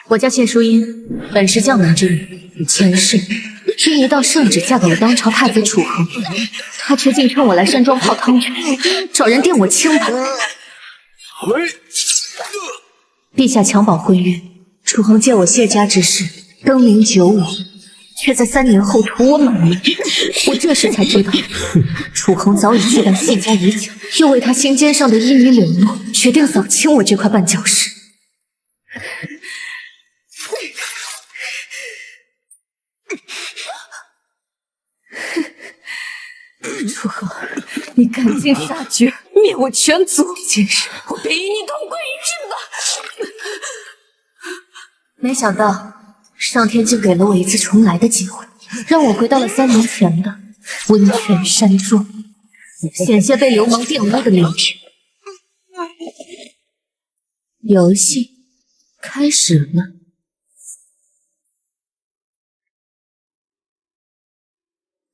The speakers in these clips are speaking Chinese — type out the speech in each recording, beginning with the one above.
我叫谢淑音，本是将门之女，前世因一道圣旨嫁给了当朝太子楚恒，他却竟趁我来山庄泡汤圆，找人垫我清白。陛下强保婚约，楚恒借我谢家之事登临救我，却在3年后屠我满门。我这时才知道，楚恒早已忌惮谢家已久，又为他心尖上的一女柳诺，决定扫清我这块绊脚石。楚恒，你赶尽杀绝，灭我全族！今日我便与你同归于尽吧！没想到上天竟给了我一次重来的机会，让我回到了3年前的温泉山庄，险些被流氓玷污的脸皮。游戏开始了。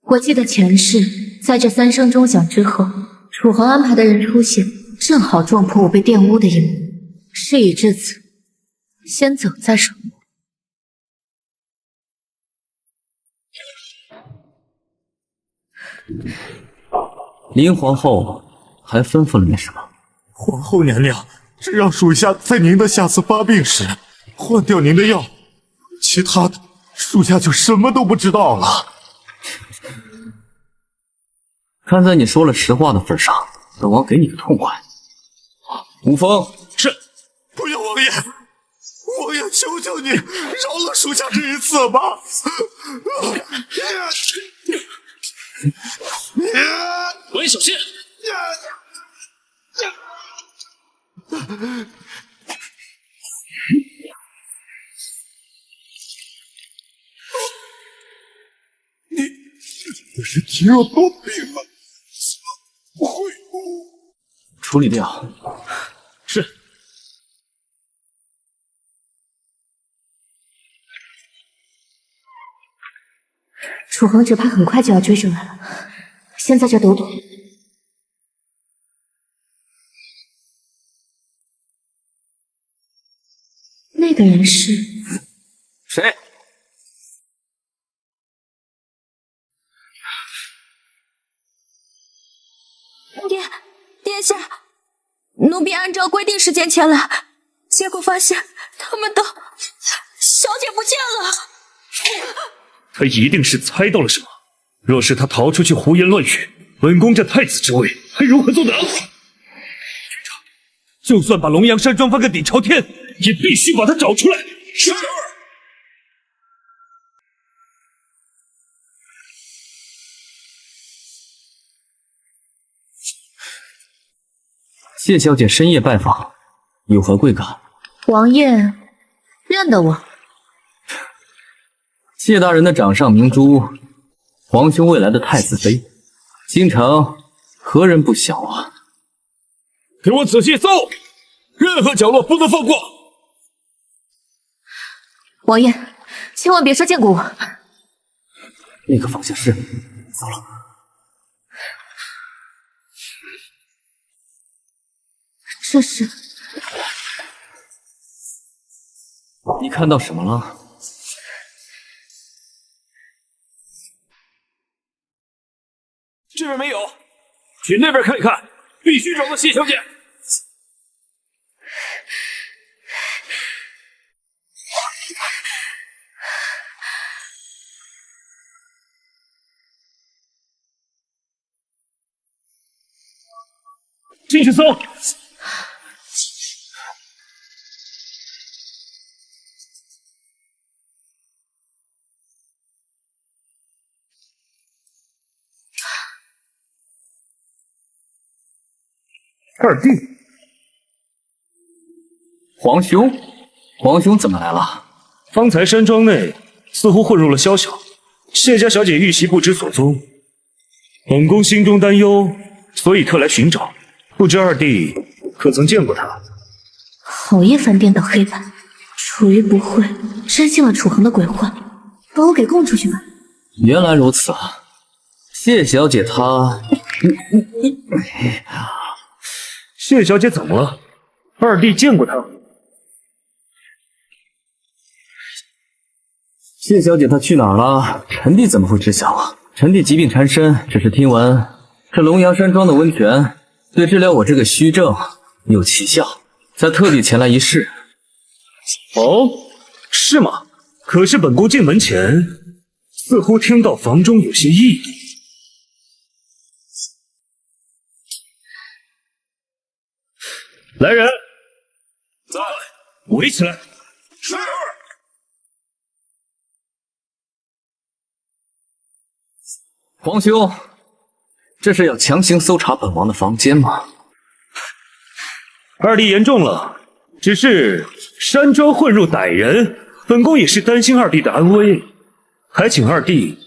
我记得前世，在这3声钟响之后，楚恒安排的人出现，正好撞破我被玷污的一幕。事已至此，先走再说。林皇后还吩咐了你什么？皇后娘娘只让属下在您的下次发病时换掉您的药，其他的属下就什么都不知道了。看在你说了实话的份上，本王给你个痛快。吴峰，是，不要王爷，王爷求求你饶了属下这一次吧。王爷小心！你的身体有多病了？怎么会？处理掉。是。楚恒只怕很快就要追上来了，先在这躲躲。那个人是谁？殿下，奴婢按照规定时间前来，结果发现他们的小姐不见了。他一定是猜到了什么。若是他逃出去胡言乱语，本宫这太子之位还如何做得？就算把龙阳山庄翻个底朝天，也必须把他找出来。是。谢小姐深夜拜访，有何贵干？王爷认得我？谢大人的掌上明珠，皇兄未来的太子妃，京城何人不晓啊？给我仔细搜，任何角落不能放过。王爷，千万别说见过我。立刻放下尸，走了。这是……你看到什么了？这边没有，去那边看一看，必须找到谢小姐。进去搜。二弟，皇兄怎么来了？方才山庄内似乎混入了宵小，谢家小姐遇袭不知所踪，本宫心中担忧，所以特来寻找。不知二弟可曾见过她？好一番颠倒黑白，楚瑜不会真信了楚恒的鬼话，把我给供出去吧？原来如此啊，谢小姐她……谢小姐怎么了？二弟见过她？谢小姐她去哪儿了？臣弟怎么会知晓啊？臣弟疾病缠身，只是听闻这龙阳山庄的温泉对治疗我这个虚症有奇效，才特地前来一试。哦，是吗？可是本宫进门前，似乎听到房中有些异动。来人，在，围起来。是。皇兄，这是要强行搜查本王的房间吗？二弟言重了，只是山庄混入歹人，本宫也是担心二弟的安危，还请二弟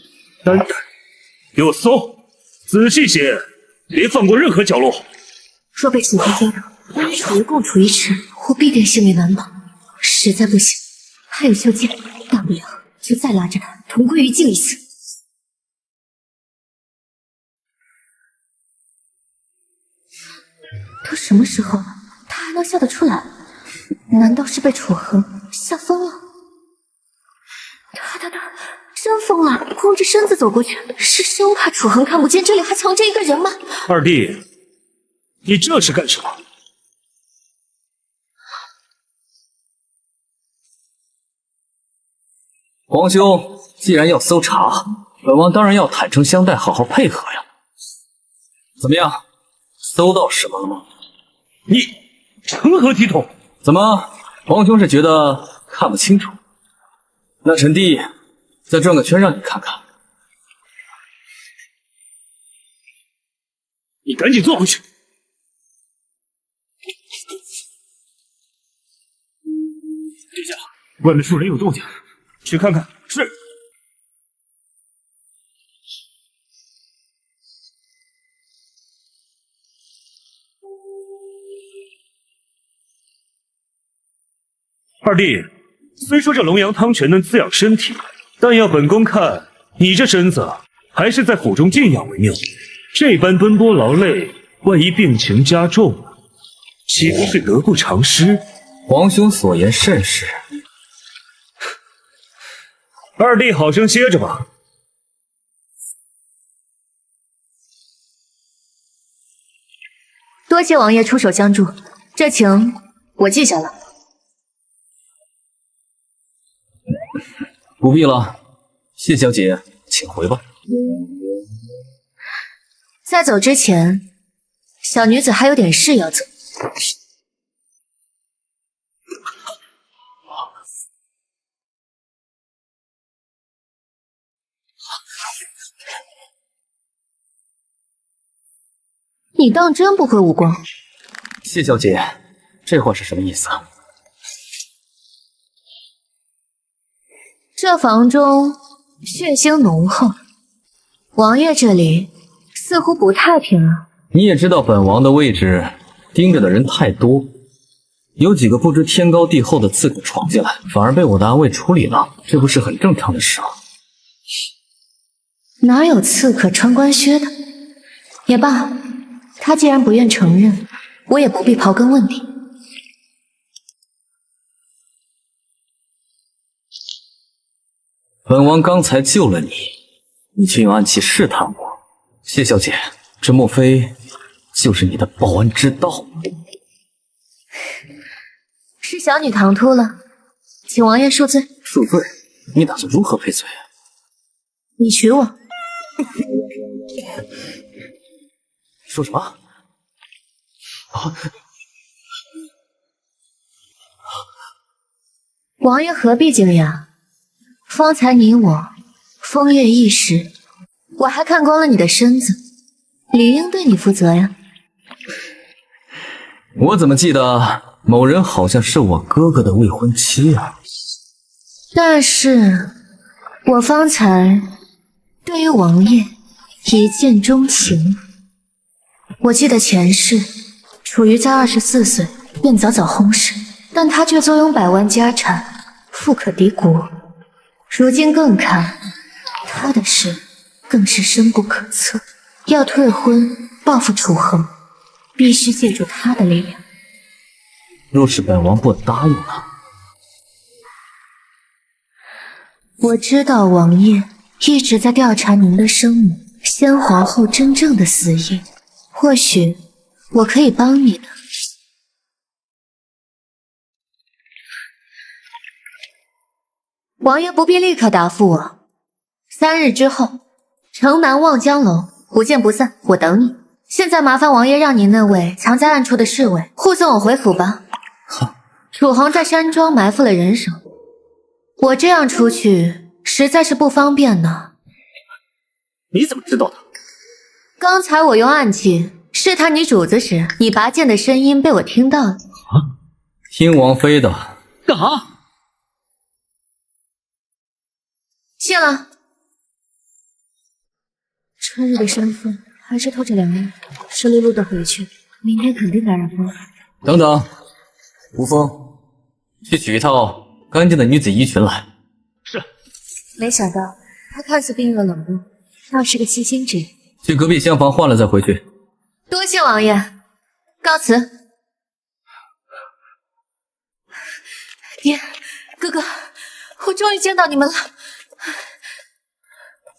担待，给我搜，仔细些，别放过任何角落。若被楚河惊扰，我与楚爷共处一室，我必定性命难保。实在不行，还有萧剑，大不了就再拉着他同归于尽一次。都什么时候了，他还能笑得出来？难道是被楚河吓疯了？他真疯了，光着身子走过去，是生怕楚河看不见这里还藏着一个人吗？二弟，你这是干什么？皇兄，既然要搜查，本王当然要坦诚相待，好好配合呀。怎么样，搜到什么了吗？你成何体统？怎么，皇兄是觉得看不清楚？那臣弟再转个圈让你看看。你赶紧坐回去。殿下，外面妇人有动静，去看看。是。二弟，虽说这龙阳汤泉能滋养身体，但要本宫看，你这身子还是在府中静养为妙。这般奔波劳累，万一病情加重，岂不是得不偿失？皇兄所言甚是。二弟好生歇着吧。多谢王爷出手相助，这情我记下了。不必了，谢小姐，请回吧。在走之前，小女子还有点事要做。你当真不会武功？谢小姐，这话是什么意思啊？这房中血腥浓厚，王爷这里似乎不太平啊。你也知道本王的位置，盯着的人太多，有几个不知天高地厚的刺客闯进来，反而被我的暗卫处理了，这不是很正常的事吗？哪有刺客穿官靴的？也罢，他既然不愿承认，我也不必刨根问底。本王刚才救了你，你却用暗器试探我。谢小姐，这莫非就是你的报恩之道吗？是小女唐突了，请王爷恕罪。恕罪？你打算如何赔罪？你娶我。说什么？啊！王爷何必惊讶？方才你我风月一时，我还看光了你的身子，理应对你负责呀。我怎么记得某人好像是我哥哥的未婚妻啊？但是我方才对于王爷一见钟情。我记得前世楚瑜在24岁便早早薨逝，但他却坐拥百万家产，富可敌国。如今更看他的事更是深不可测。要退婚报复楚河，必须借助他的力量。若是本王不答应呢？我知道王爷一直在调查您的生母先皇后真正的死因，或许我可以帮你的。王爷不必立刻答复我，3日之后，城南望江楼，不见不散，我等你。现在麻烦王爷让您那位藏在暗处的侍卫护送我回府吧。楚恒在山庄埋伏了人手，我这样出去实在是不方便呢。你怎么知道的？刚才我用暗器试探你主子时，你拔剑的声音被我听到了。啊，听王妃的。干哈？谢了。春日的山风还是透着凉意，湿漉漉的回去，明天肯定感染风。等等，吴峰，去取一套干净的女子衣裙来。是。没想到他看似冰冷冷漠，倒是个细心之人。去隔壁厢房换了再回去。多谢王爷，告辞。爹，哥哥，我终于见到你们了。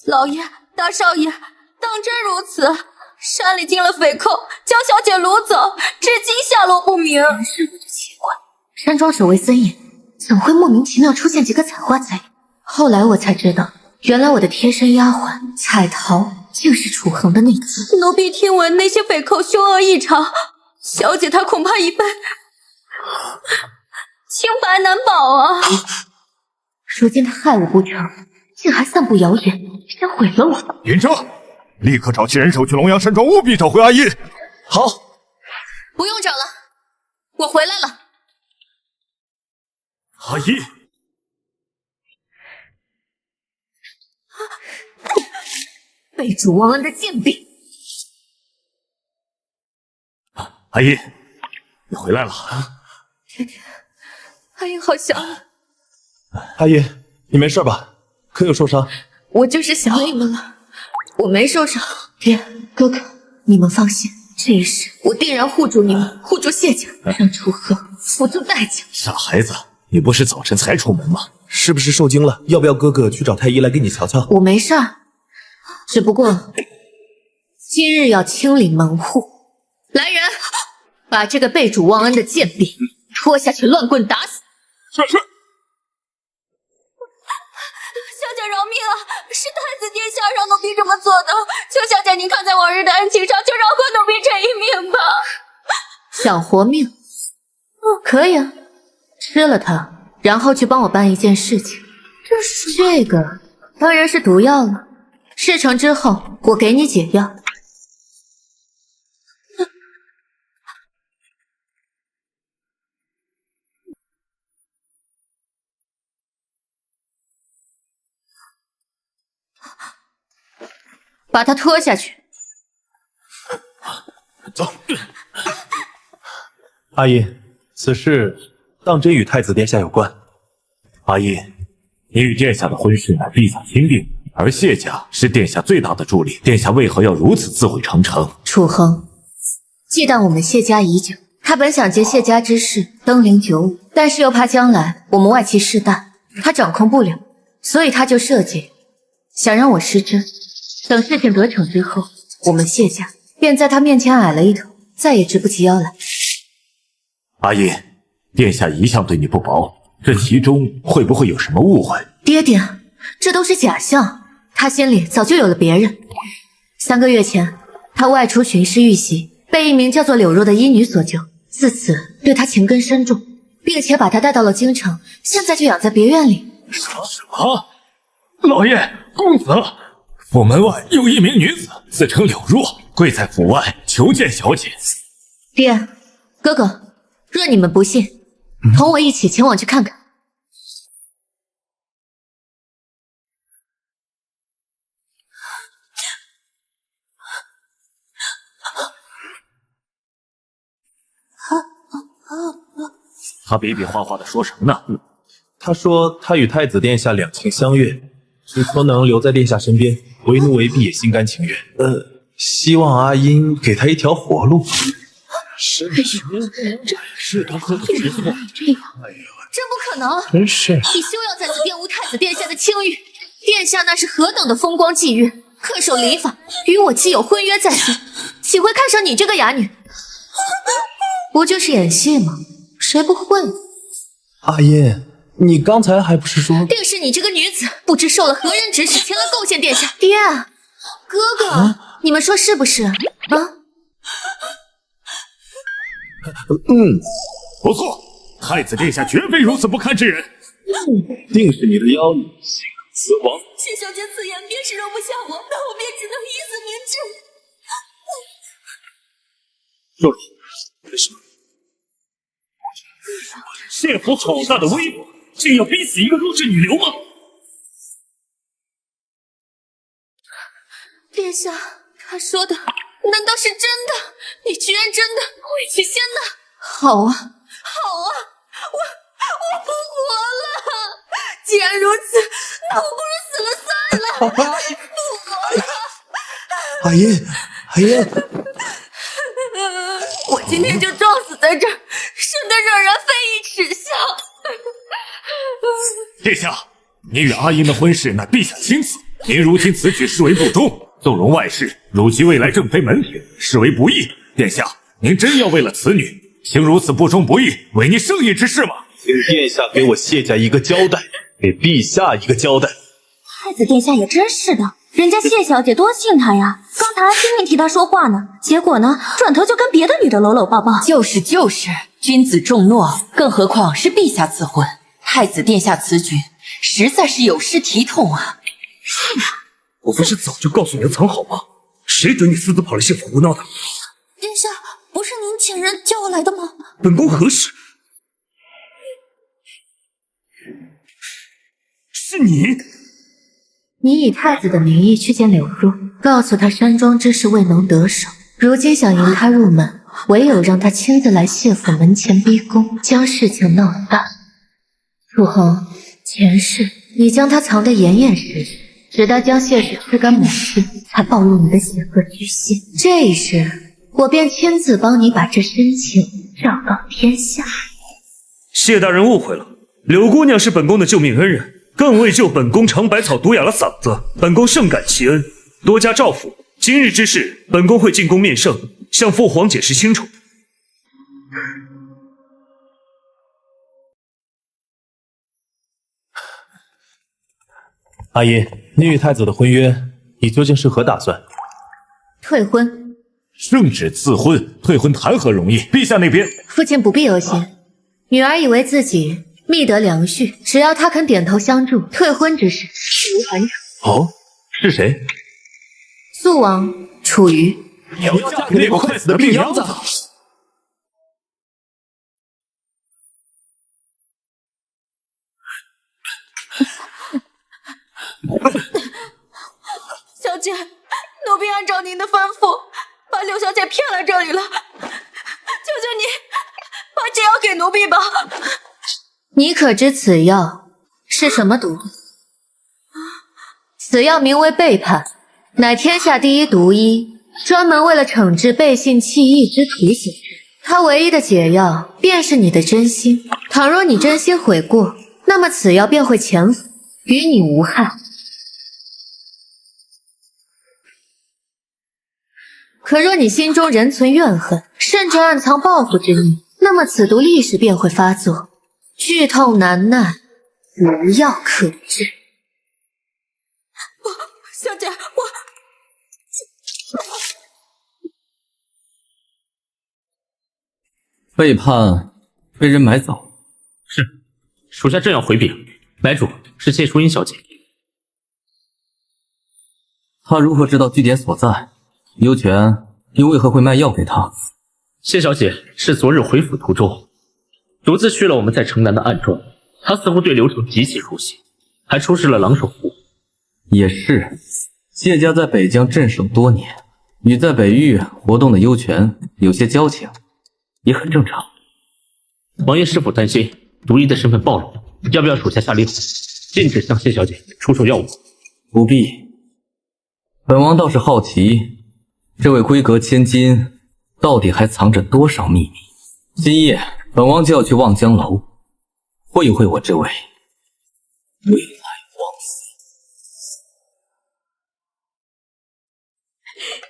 老爷，大少爷，当真如此？山里进了匪寇，将小姐掳走，至今下落不明。是我就奇怪，山庄守卫森严，怎会莫名其妙出现几个采花贼？后来我才知道，原来我的贴身丫鬟彩桃竟是楚恒的内奸。奴婢听闻那些匪寇凶恶异常，小姐她恐怕一辈清白难保啊！如今他害我不成，竟还散布谣言，想毁了我。云峥，立刻找齐人手去龙阳山庄，务必找回阿音。好，不用找了，我回来了。阿音，被主忘恩的贱婢！阿音，你回来了。爹爹，阿英好想你。阿姨，你没事吧？可有受伤？我就是想你们了，我没受伤。爹，哥哥，你们放心，这一世我定然护住你们，护住谢家，让楚河付出代价。傻孩子，你不是早晨才出门吗？是不是受惊了？要不要哥哥去找太医来给你瞧瞧？我没事儿，只不过今日要清理门户。来人，把这个被主忘恩的贱婢拖下去，乱棍打死。是。小姐饶命啊！是太子殿下让奴婢这么做的，求小姐您看在往日的恩情上，就饶过奴婢这一命吧。想活命？可以啊，吃了它，然后去帮我办一件事情。这个当然是毒药了。事成之后，我给你解药。把他拖下去。走。阿姨，此事当真与太子殿下有关？阿音，你与殿下的婚事乃陛下钦定，而谢家是殿下最大的助力，殿下为何要如此自毁长城？楚恒忌惮我们谢家已久，他本想借谢家之事登临九五，但是又怕将来我们外戚势大，他掌控不了，所以他就设计想让我失真。等事情得逞之后，我们谢家便在他面前矮了一头，再也直不起腰来。阿音，殿下一向对你不薄，这其中会不会有什么误会？爹爹，这都是假象，他心里早就有了别人。3个月前，他外出巡视遇袭，被一名叫做柳若的医女所救，自此对他情根深重，并且把他带到了京城，现在就养在别院里。什么？老爷，公子，府门外有一名女子，自称柳若，跪在府外求见小姐。爹，哥哥，若你们不信，同我一起前往去看看。他比比划划的说什么呢？他说他与太子殿下两情相悦，只求能留在殿下身边，为奴为婢也心甘情愿。希望阿音给他一条活路。是的，这样，真不可能！真是，你休要再次玷污太子子殿下的清誉。殿下那是何等的风光霁月，恪守礼法，与我既有婚约在身，岂会看上你这个哑女？不就是演戏吗？谁不会呢？阿音，你刚才还不是说……定是你这个女子，不知受了何人指使，前来构陷殿下。爹，哥哥，你们说是不是？啊？不错，太子殿下绝非如此不堪之人。定是你的妖女心狠雌黄。谢小姐此言便是容不下我，那我便只能以死明志。若如，为什么？谢府好大的威风，竟要逼死一个弱智女流氓！殿下，他说的难道是真的？你居然真的会去仙呐？好啊，好啊，我不活了！既然如此，那我不如死了算了，不活了！阿音，阿音，我今天就撞死在这儿，省得惹人非议耻笑。殿下，您与阿英的婚事乃陛下亲赐，您如今此举视为不忠，纵容外室，辱及未来正妃门庭，视为不义。殿下，您真要为了此女行如此不忠不义、违逆圣意之事吗？请殿下给我谢家一个交代，给陛下一个交代。太子殿下也真是的，人家谢小姐多信他呀，刚才还拼命替他说话呢，结果呢，转头就跟别的女的搂搂抱抱。就是，君子重诺，更何况是陛下赐婚，太子殿下此举实在是有失体统啊！我不是早就告诉你要藏好吗？谁准你私自跑来谢府胡闹的？殿下，不是您请人叫我来的吗？本宫何时？是你！你以太子的名义去见柳若，告诉他山庄之事未能得手，如今想迎他入门，唯有让他亲自来谢府门前逼宫，将事情闹大。楚恒，前世你将他藏得严严实实，直到将谢氏吃干抹净，才暴露你的险恶居心。这一世，我便亲自帮你把这深情昭告天下。谢大人误会了，柳姑娘是本宫的救命恩人。更为救本宫尝百草毒哑了嗓子，本宫甚感其恩，多加照拂。今日之事，本宫会进宫面圣，向父皇解释清楚。阿音，你与太子的婚约，你究竟是何打算？退婚。圣旨赐婚，退婚谈何容易？陛下那边，父亲不必忧心，女儿以为自己觅得良婿，只要他肯点头相助，退婚之事易如反掌。哦，是谁？肃王楚瑜。你要嫁给那个快死的病秧子！小姐，奴婢按照您的吩咐，把柳小姐骗来这里了。求求你，把这药给奴婢吧。你可知此药是什么毒？此药名为背叛，乃天下第一毒医，专门为了惩治背信弃义之徒所制。它唯一的解药便是你的真心。倘若你真心悔过，那么此药便会潜伏，与你无害。可若你心中仍存怨恨，甚至暗藏报复之意，那么此毒立时便会发作。剧痛难耐，无药可治。小姐，背叛被人买走。是，属下正要回禀，买主是谢淑音小姐。他如何知道据点所在？幽泉又为何会卖药给他？谢小姐是昨日回府途中，独自去了我们在城南的暗庄。她似乎对流程极其熟悉，还出示了狼首符。也是，谢家在北疆镇守多年，与在北域活动的幽泉有些交情，也很正常。王爷是否担心毒医的身份暴露？要不要属下下令，禁止向谢小姐出售药物？不必。本王倒是好奇，这位闺阁千金到底还藏着多少秘密？今夜本王就要去望江楼会一会我这位未来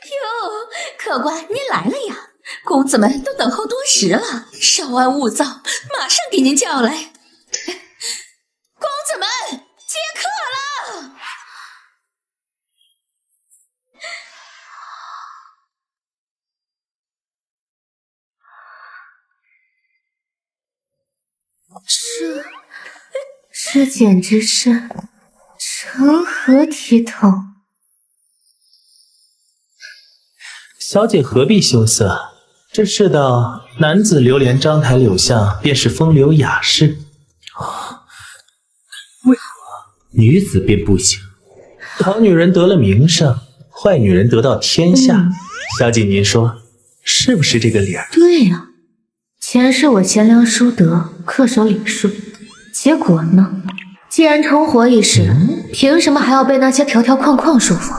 哟，客官您来了呀！公子们都等候多时了，稍安勿躁，马上给您叫来。公子们，接客了！这简直是成何体统！小姐何必羞涩？这世道，男子流连章台柳巷，便是风流雅士。为何女子便不行？好女人得了名声，坏女人得到天下。小姐您说是不是这个理儿？对呀，前世我贤良淑德，恪守礼数，结果呢？既然重活一世，凭什么还要被那些条条框框束缚？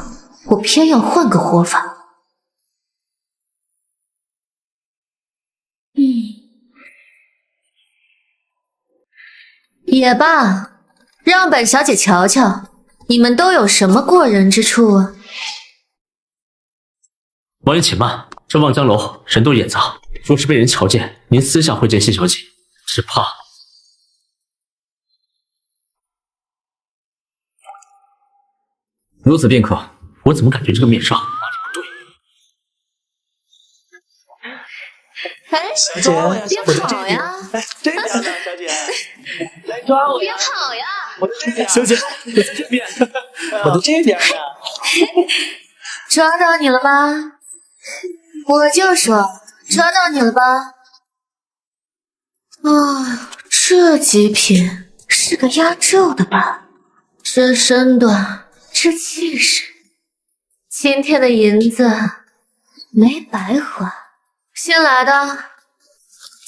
我偏要换个活法。也罢，让本小姐瞧瞧，你们都有什么过人之处啊？王爷且慢，这望江楼人多眼杂，若是被人瞧见，您私下会见谢小姐，只怕……如此便可。我怎么感觉这个面纱哪里不对？哎，小姐，别跑呀！这边呢，小姐，来抓我别呀！跑呀！我的这边，小姐，我的这边，我的这边呢？抓到你了吧？我就说抓到你了吧？啊，这极品是个压轴的吧？这身段，这气势，今天的银子没白花。新来的，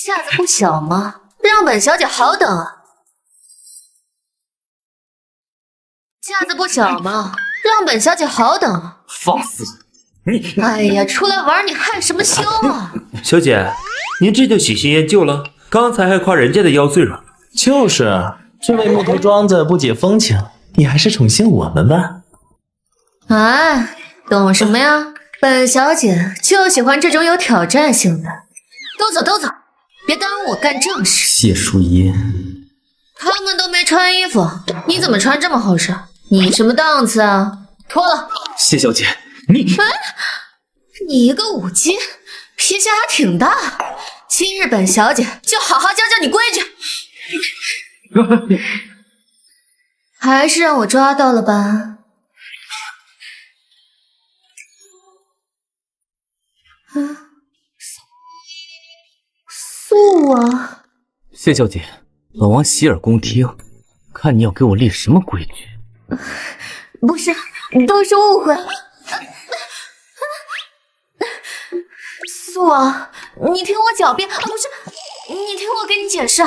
架子不小嘛，让本小姐好等啊。架子不小嘛，让本小姐好等啊。放肆！你哎呀，出来玩你害什么羞啊？小姐，您这就喜新厌旧了？刚才还夸人家的腰最软。就是，这位木头桩子不解风情，你还是宠幸我们吧。哎，懂什么呀？本小姐就喜欢这种有挑战性的。都走都走，别耽误我干正事。谢淑仪，他们都没穿衣服，你怎么穿这么厚实？你什么档次啊？脱了。谢小姐，你你一个舞姬，脾气还挺大。今日本小姐就好好教教你规矩。还是让我抓到了吧。素啊！谢小姐，本王洗耳恭听，看你要给我立什么规矩？不是，都是误会。素啊，你听我狡辩啊，不是，你听我给你解释。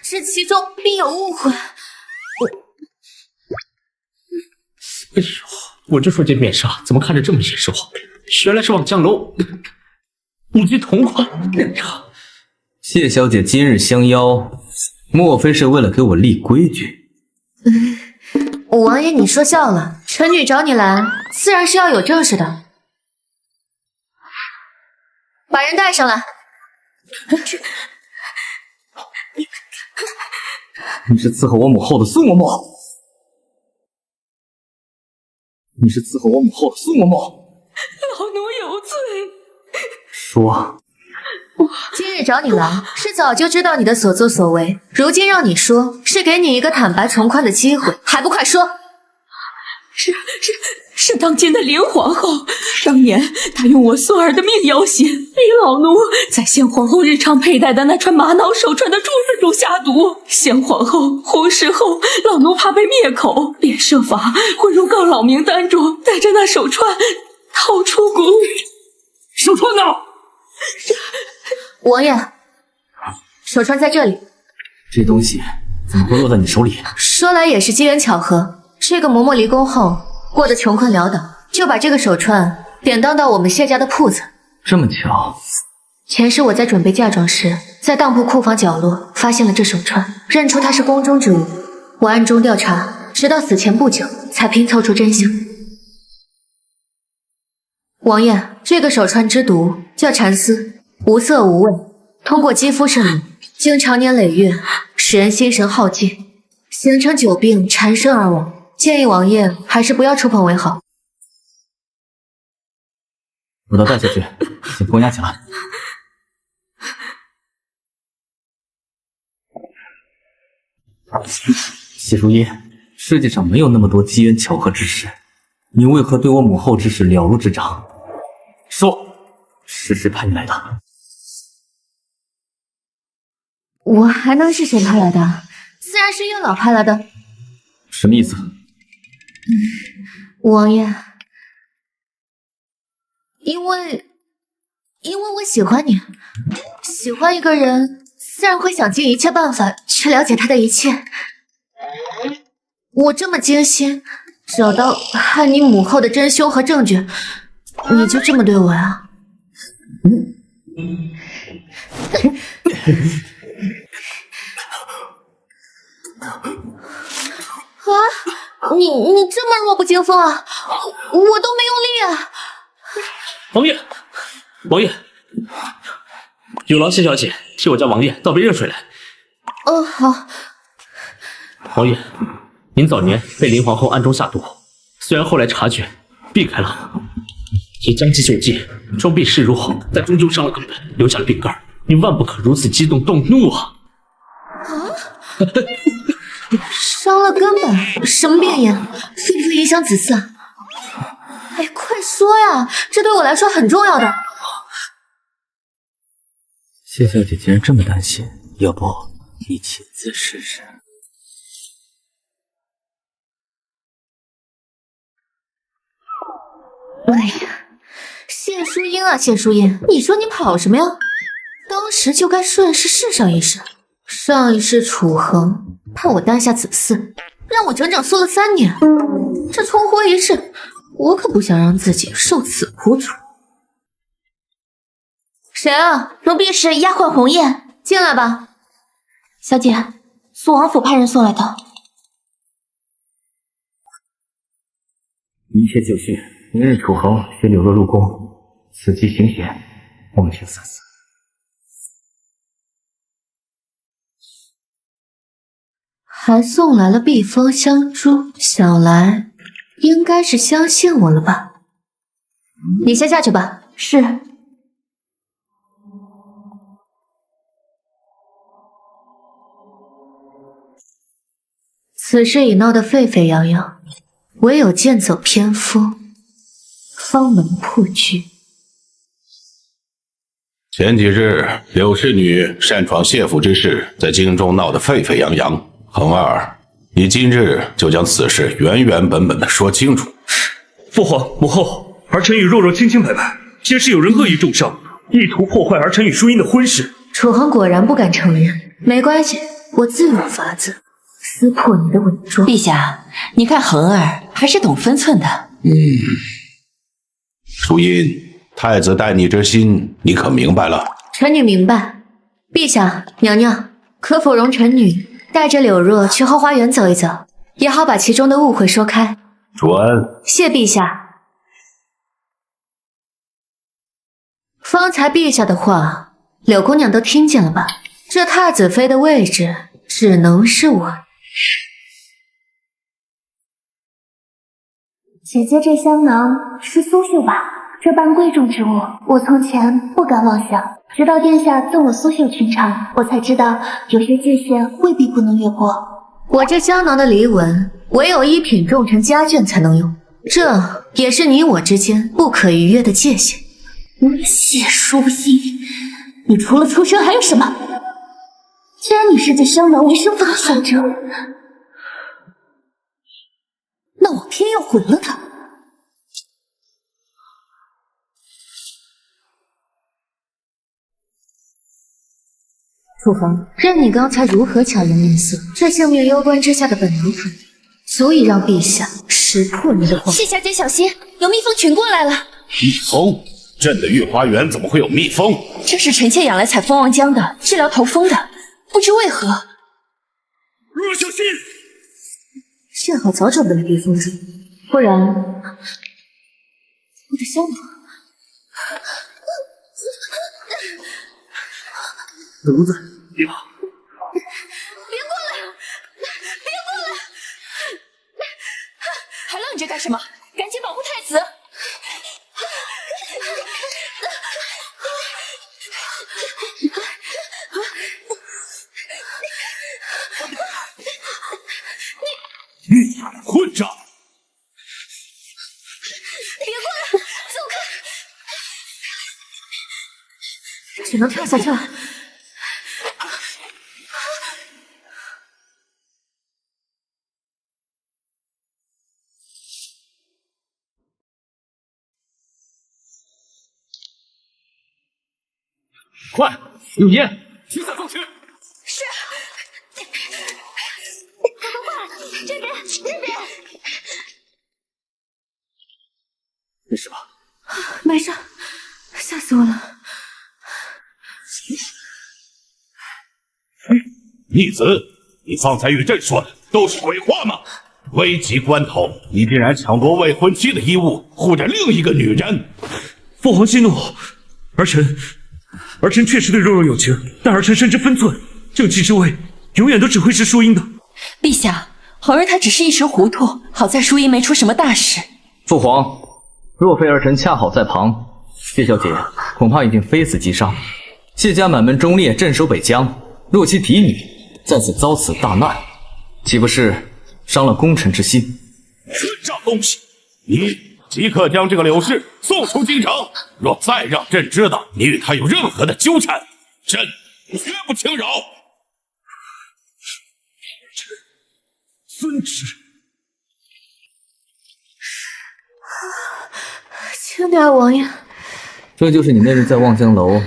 这其中必有误会。哎呦，我就说这面纱怎么看着这么眼熟？原来是望江楼五姬同款。谢小姐今日相邀，莫非是为了给我立规矩？王爷，你说笑了。臣女找你来，自然是要有正事的。把人带上来。你是伺候我母后的苏嬷嬷？你是伺候我母后的苏嬷嬷？老奴有罪。说。今日找你来，是早就知道你的所作所为，如今让你说，是给你一个坦白从宽的机会，还不快说！是当今的林皇后，当年她用我孙儿的命要挟，逼老奴在先皇后日常佩戴的那串玛瑙手串的珠子中下毒。先皇后红事后，老奴怕被灭口，便设法混入告老名单中，带着那手串逃出宫。手串呢？王爷，手串在这里。这东西怎么会落在你手里？说来也是机缘巧合，这个嬷嬷离宫后过得穷困潦倒，就把这个手串典当到我们谢家的铺子。这么巧？前世我在准备嫁妆时，在当铺库房角落发现了这手串，认出它是宫中之物，我暗中调查，直到死前不久才拼凑出真相。王爷，这个手串之毒叫蚕丝，无色无味，通过肌肤渗入，经长年累月，使人心神耗尽，形成久病缠身而亡。建议王爷还是不要触碰为好。我都带下去，先封压起来。谢淑音，世界上没有那么多机缘巧合之事，你为何对我母后之事了如指掌？说，是谁派你来的？我还能是谁派来的？自然是月老派来的。什么意思？王爷，因为我喜欢你，喜欢一个人，自然会想尽一切办法去了解他的一切。我这么精心找到害你母后的真凶和证据，你就这么对我呀？啊！你这么弱不禁风啊！我都没用力啊！王爷，有劳谢小姐替我家王爷倒杯热水来。哦，好。王爷，您早年被林皇后暗中下毒，虽然后来察觉避开了，也将计就计，装病示弱，但终究伤了根本，留下了病根。您万不可如此激动动怒啊！伤了根本，什么病因？会不会影响子嗣？哎，快说呀，这对我来说很重要的。谢小姐既然这么担心，要不你亲自试试？哎呀，谢淑音啊，谢淑音，你说你跑什么呀？当时就该顺势试上一试。上一世楚恒怕我担下子嗣，让我整整缩了3年。这重活一世，我可不想让自己受此苦楚。谁啊？奴婢是丫鬟红艳，进来吧。小姐，苏王府派人送来的。一切就绪，明日楚恒携柳若入宫，此即行险，望请三思。还送来了碧峰香珠，想来应该是相信我了吧？你先下去吧。是。此事已闹得沸沸扬扬，唯有剑走偏锋，方能破局。前几日柳氏女擅闯谢府之事，在京中闹得沸沸扬扬。恒儿，你今日就将此事原原本本的说清楚。父皇母后，儿臣与若若清清白白，皆是有人恶意重伤，意图破坏儿臣与淑音的婚事。楚恒果然不敢承认，没关系，我自有法子撕破你的伪装。陛下，你看恒儿还是懂分寸的。淑音，太子待你之心，你可明白了？臣女明白。陛下，娘娘，可否容臣女带着柳若去后花园走一走，也好把其中的误会说开。主恩。谢陛下。方才陛下的话，柳姑娘都听见了吧？这太子妃的位置只能是我。姐姐，这香囊是苏绣吧？这般贵重之物，我从前不敢妄想，直到殿下赠我苏绣裙裳，我才知道有些界限未必不能越过。我这香囊的离纹，唯有一品重臣家眷才能用，这也是你我之间不可逾越的界限。谢淑音，你除了出生还有什么？既然你是这香囊为身份的象征，那我偏要毁了它。楚恒，任你刚才如何巧言令色，这性命攸关之下的本能反应，足以让陛下识破你的谎。谢小姐小心，有蜜蜂群过来了。蜜蜂？朕的御花园怎么会有蜜蜂？这是臣妾养来采蜂王浆的，治疗头风的，不知为何。若小心！幸好早找到了避风珠，不然我得香了。炉子，别跑！别过来！别过来！还愣着干什么？赶紧保护太子！混账！别过来！走开！只能跳下去了。快，用烟！驱散众去。是。快，这边，这边。没事吧？没事，吓死我了。逆子，你方才与朕说的都是鬼话吗？危急关头，你竟然抢夺未婚妻的衣物，护着另一个女人！父皇息怒，儿臣确实对若若有情，但儿臣深知分寸，正妻之位永远都只会是淑英的。陛下，皇儿他只是一时糊涂，好在淑英没出什么大事。父皇，若非儿臣恰好在旁，谢小姐恐怕已经非死即伤。谢家满门忠烈，镇守北疆，若其嫡女在此遭此大难，岂不是伤了功臣之心？混账东西！你即刻将这个柳氏送出京城！若再让朕知道你与他有任何的纠缠，朕绝不轻饶！遵旨。轻点，王爷。这就是你那日在望江楼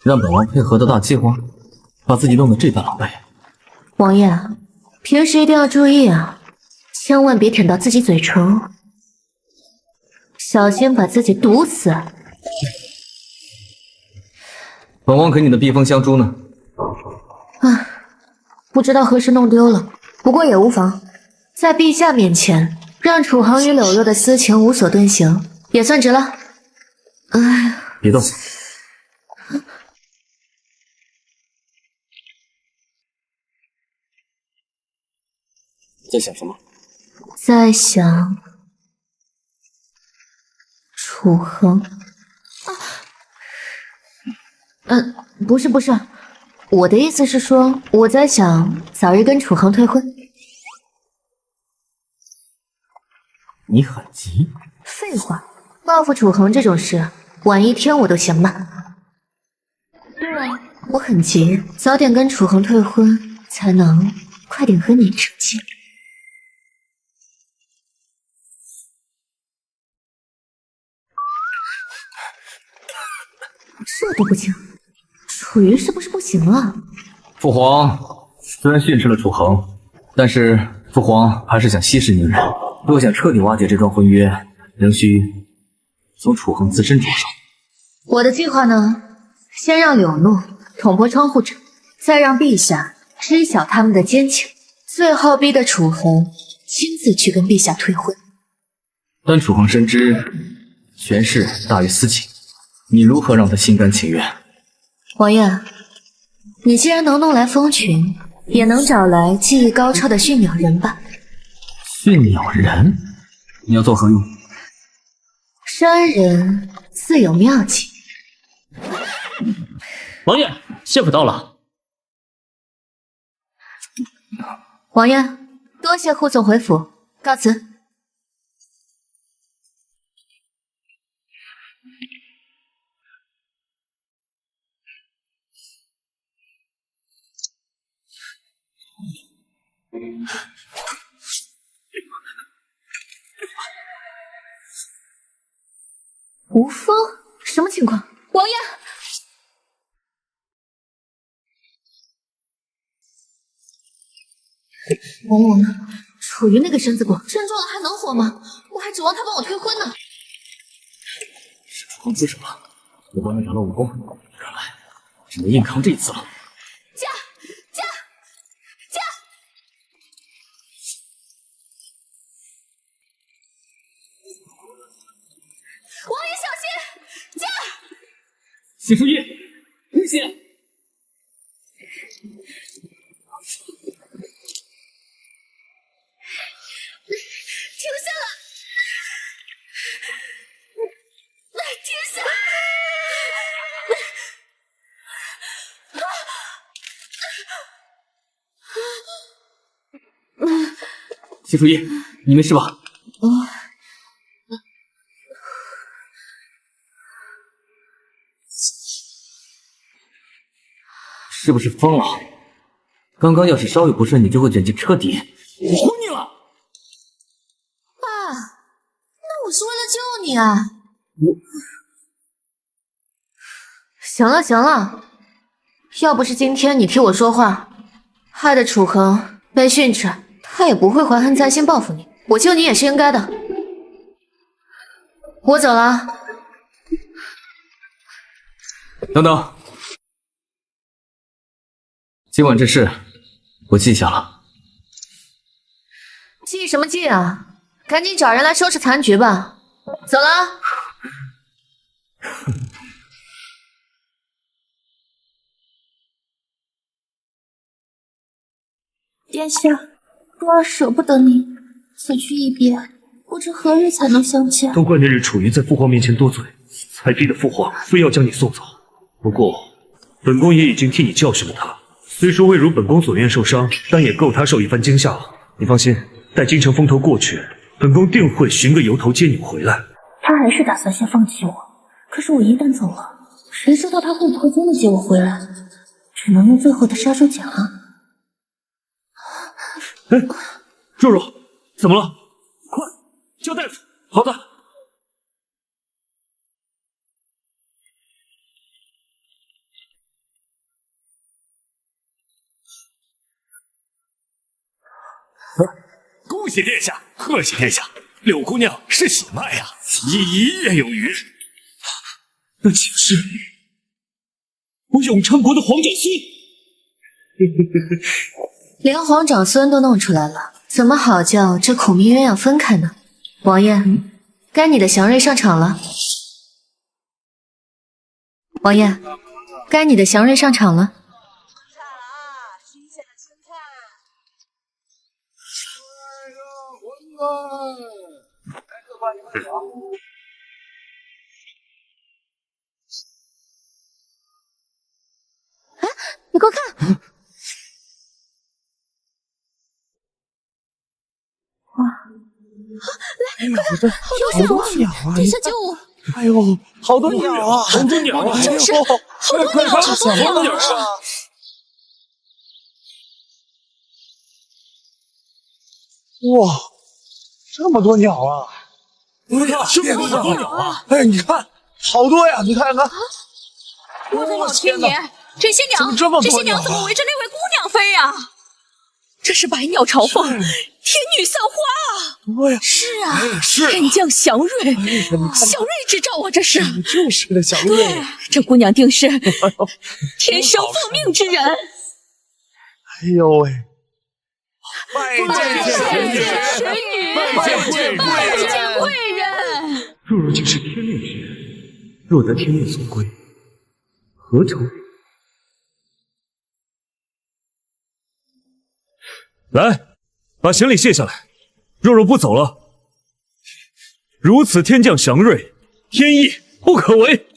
让本王配合的大计划，把自己弄得这般狼狈。王爷，平时一定要注意啊，千万别舔到自己嘴唇，小心把自己毒死。本王给你的避风香珠呢？啊，不知道何时弄丢了，不过也无妨，在陛下面前让楚恒与柳若的私情无所遁形，也算值了。哎，别动。在想什么？在想楚恒。不是，我的意思是说，我在想早日跟楚恒退婚。你很急？废话，报复楚恒这种事，晚一天我都嫌慢。对啊，我很急，早点跟楚恒退婚，才能快点和你成亲。这都不行，楚瑜是不是不行了？父皇虽然训斥了楚恒，但是父皇还是想息事宁人。若想彻底瓦解这桩婚约，仍需从楚恒自身着手。我的计划呢，先让柳诺捅破窗户纸，再让陛下知晓他们的奸情，最后逼得楚恒亲自去跟陛下退婚。但楚恒深知权势大于私情，你如何让他心甘情愿？王爷，你既然能弄来蜂群，也能找来技艺高超的驯鸟人吧？驯鸟人？你要做何用？山人自有妙计。王爷，谢府到了。王爷，多谢护送回府，告辞。无风，什么情况？王爷，我呢？楚瑜那个身子骨真撞了还能活吗？我还指望他帮我退婚呢。是楚恒自首了，我帮他长了武功，看来只能硬扛这一次了。驾！谢书记，危险！停下来！停下！谢书记，你没事吧？是不是疯了？刚刚要是稍微不慎，你就会卷进车底。我昏你了！爸，那我是为了救你啊！行了行了，要不是今天你替我说话，害得楚恒被训斥，他也不会怀恨在心报复你。我救你也是应该的。我走了。等等，今晚这事我记下了。记什么记啊？赶紧找人来收拾残局吧。走了。殿下，若儿舍不得你，此去一别，不知何日才能相见。都怪那日楚云在父皇面前多嘴，才逼得父皇非要将你送走。不过，本宫也已经替你教训了他，虽说未如本宫所愿受伤，但也够他受一番惊吓了。你放心，待京城风头过去，本宫定会寻个由头接你回来。他还是打算先放弃我，可是我一旦走了，谁知道他会不会真的接我回来？只能用最后的杀手锏了。哎，若若，怎么了？快叫大夫！好的。恭喜殿下，贺喜殿下！柳姑娘是血脉呀，一月有余。那岂不是我永昌国的皇长孙？连皇长孙都弄出来了，怎么好叫这苦命鸳鸯分开呢？王爷，该你的祥瑞上场了。王爷，该你的祥瑞上场了。哎，你快看！哇！来，快看，好多鸟啊！殿下救我！哎呦，好多鸟啊！好多鸟啊！真是好多鸟，好多鸟啊！哇，这么多鸟啊！这么多鸟啊！哎，你看，好多呀！你看看。我的老天爷，这些鸟怎么围着那位姑娘飞呀？这是百鸟朝凤，天女散花。对呀，是啊，是天降祥瑞，祥瑞之兆啊！这是，就是的，祥瑞。对，这姑娘定是天生奉命之人。哎呦喂！拜见神女，拜见贵人。若若竟是天命之人，若得天命所归，何愁？来，把行李卸下来。若若不走了，如此天降祥瑞，天意不可违。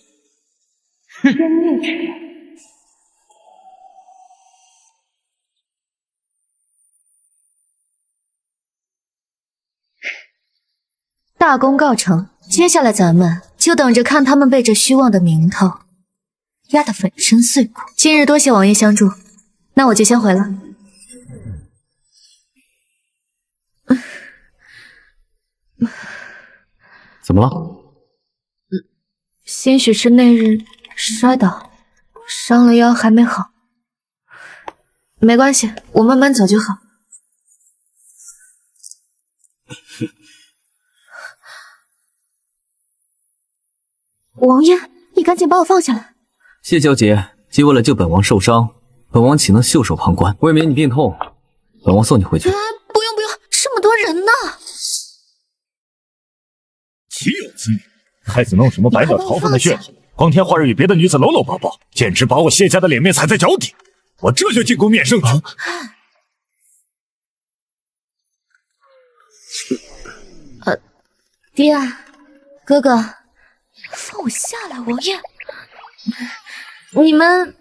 天命之人。大功告成，接下来咱们就等着看他们被这虚妄的名头压得粉身碎骨。今日多谢王爷相助，那我就先回了。怎么了？兴许是那日摔倒，伤了腰还没好。没关系，我慢慢走就好。王爷，你赶紧把我放下来。谢小姐，既为了救本王受伤，本王岂能袖手旁观？为免你病痛，本王送你回去。不用不用，这么多人呢。岂有此理！太子弄什么百鸟朝凤的噱头？光天化日与别的女子搂搂抱抱，简直把我谢家的脸面踩在脚底。我这就进宫面圣旨。爹，哥哥，放我下来，王爷。你们，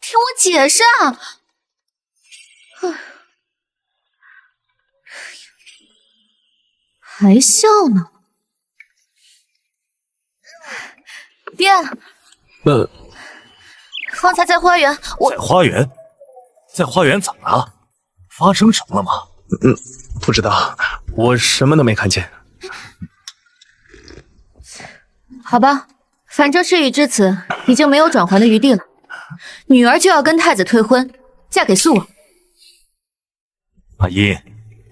听我解释啊！还笑呢？爹，方才在花园，在花园，在花园怎么了？发生什么了吗？不知道，我什么都没看见。好吧，反正事已至此，已经没有转圜的余地了。女儿就要跟太子退婚，嫁给肃王。阿音，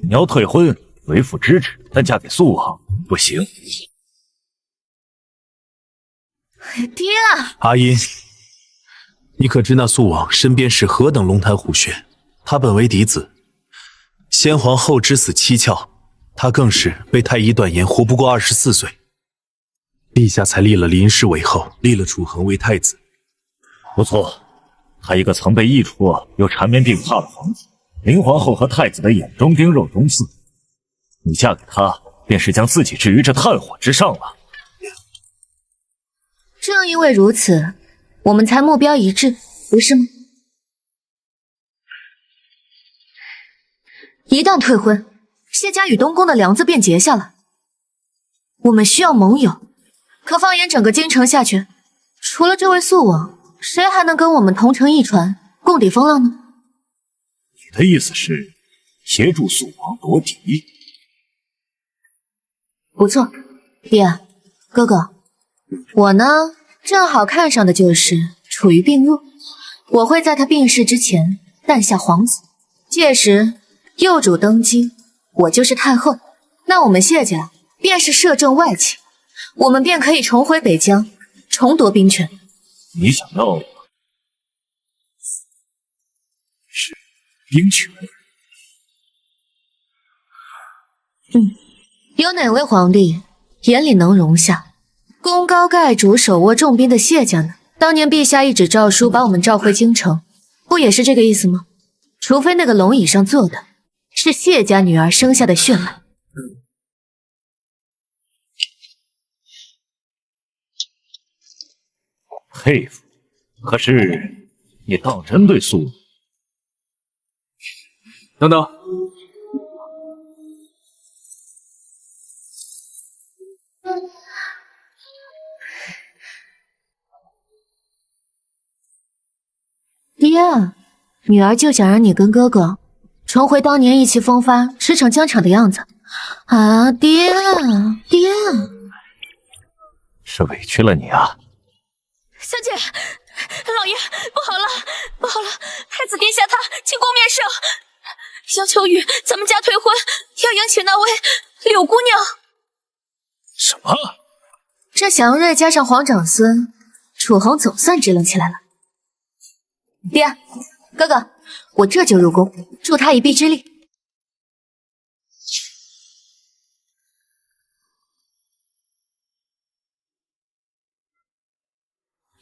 你要退婚，为父支持，但嫁给肃王不行。爹，阿音，你可知那肃王身边是何等龙潭虎穴？他本为嫡子，先皇后之死蹊跷，他更是被太医断言活不过24岁。陛下才立了林氏为后，立了楚恒为太子。不错，他一个曾被异戳又缠绵病榻的皇子，林皇后和太子的眼中钉肉中刺，你嫁给他，便是将自己置于这炭火之上了。正因为如此，我们才目标一致，不是吗？一旦退婚，谢家与东宫的梁子便结下了。我们需要盟友，可放眼整个京城下去，除了这位肃王，谁还能跟我们同乘一船，共抵风浪呢？你的意思是协助肃王夺嫡？不错，爹，哥哥，我呢，正好看上的就是处于病弱，我会在他病逝之前诞下皇子，届时幼主登基，我就是太后，那我们谢家便是摄政外戚，我们便可以重回北疆，重夺兵权。你想要是兵权？有哪位皇帝眼里能容下功高盖主、手握重兵的谢家呢？当年陛下一纸诏书把我们召回京城，不也是这个意思吗？除非那个龙椅上坐的是谢家女儿生下的血脉。佩服，可是你当真对肃？等等，爹，女儿就想让你跟哥哥重回当年意气风发、驰骋疆场的样子啊！爹，爹，是委屈了你啊！小姐，老爷，不好了，不好了！太子殿下他进宫面圣，要求与咱们家退婚，要迎娶那位柳姑娘。什么？这祥瑞加上皇长孙，楚恒总算支棱起来了。爹，哥哥，我这就入宫，助他一臂之力。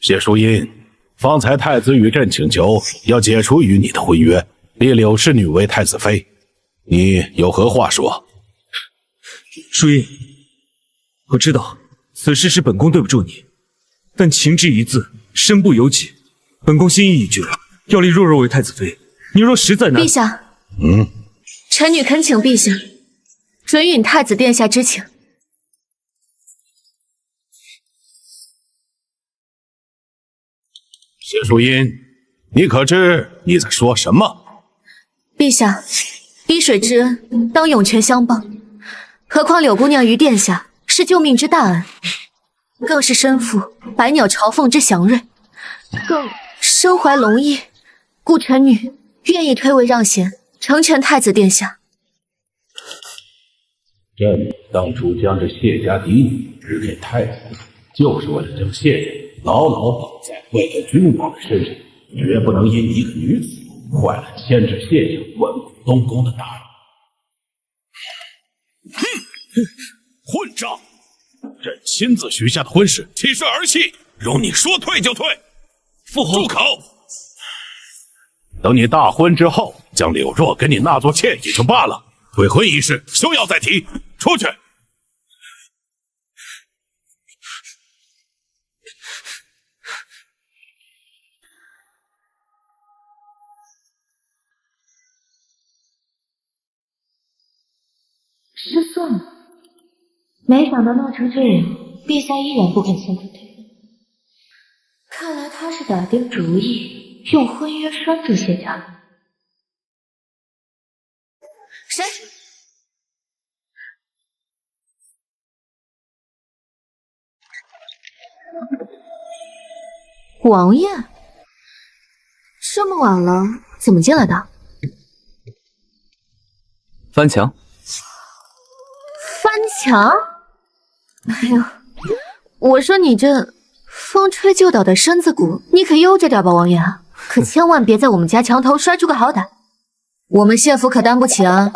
谢淑音，方才太子与朕请求要解除与你的婚约，立柳氏女为太子妃，你有何话说？淑音，我知道此事是本宫对不住你，但情至一字，身不由己。本宫心意已决，要立若若为太子妃。你若实在难，陛下，臣女恳请陛下准允太子殿下之请。谢淑音，你可知你在说什么？陛下，滴水之恩当涌泉相报，何况柳姑娘于殿下是救命之大恩，更是身负百鸟朝凤之祥瑞，更身怀龙翼，故臣女愿意推位让贤，成全太子殿下。朕当初将这谢家嫡女指给太子，就是为了将谢人牢牢绑在外来君王的身上，绝不能因一个女子坏了牵制谢家稳固东宫的大混账！朕亲自许下的婚事，岂是儿戏？容你说退就退！父皇，住口！等你大婚之后，将柳若给你纳作妾也就罢了，退婚一事休要再提。出去！失算了，没想到闹成这样，陛下依然不肯先退退婚。看来他是打定主意用婚约拴住谢家。谁？王爷，这么晚了，怎么进来的？翻墙。翻墙？哎呦，我说你这风吹就倒的身子骨，你可悠着点吧，王爷，可千万别在我们家墙头摔出个好歹，我们谢府可担不起啊！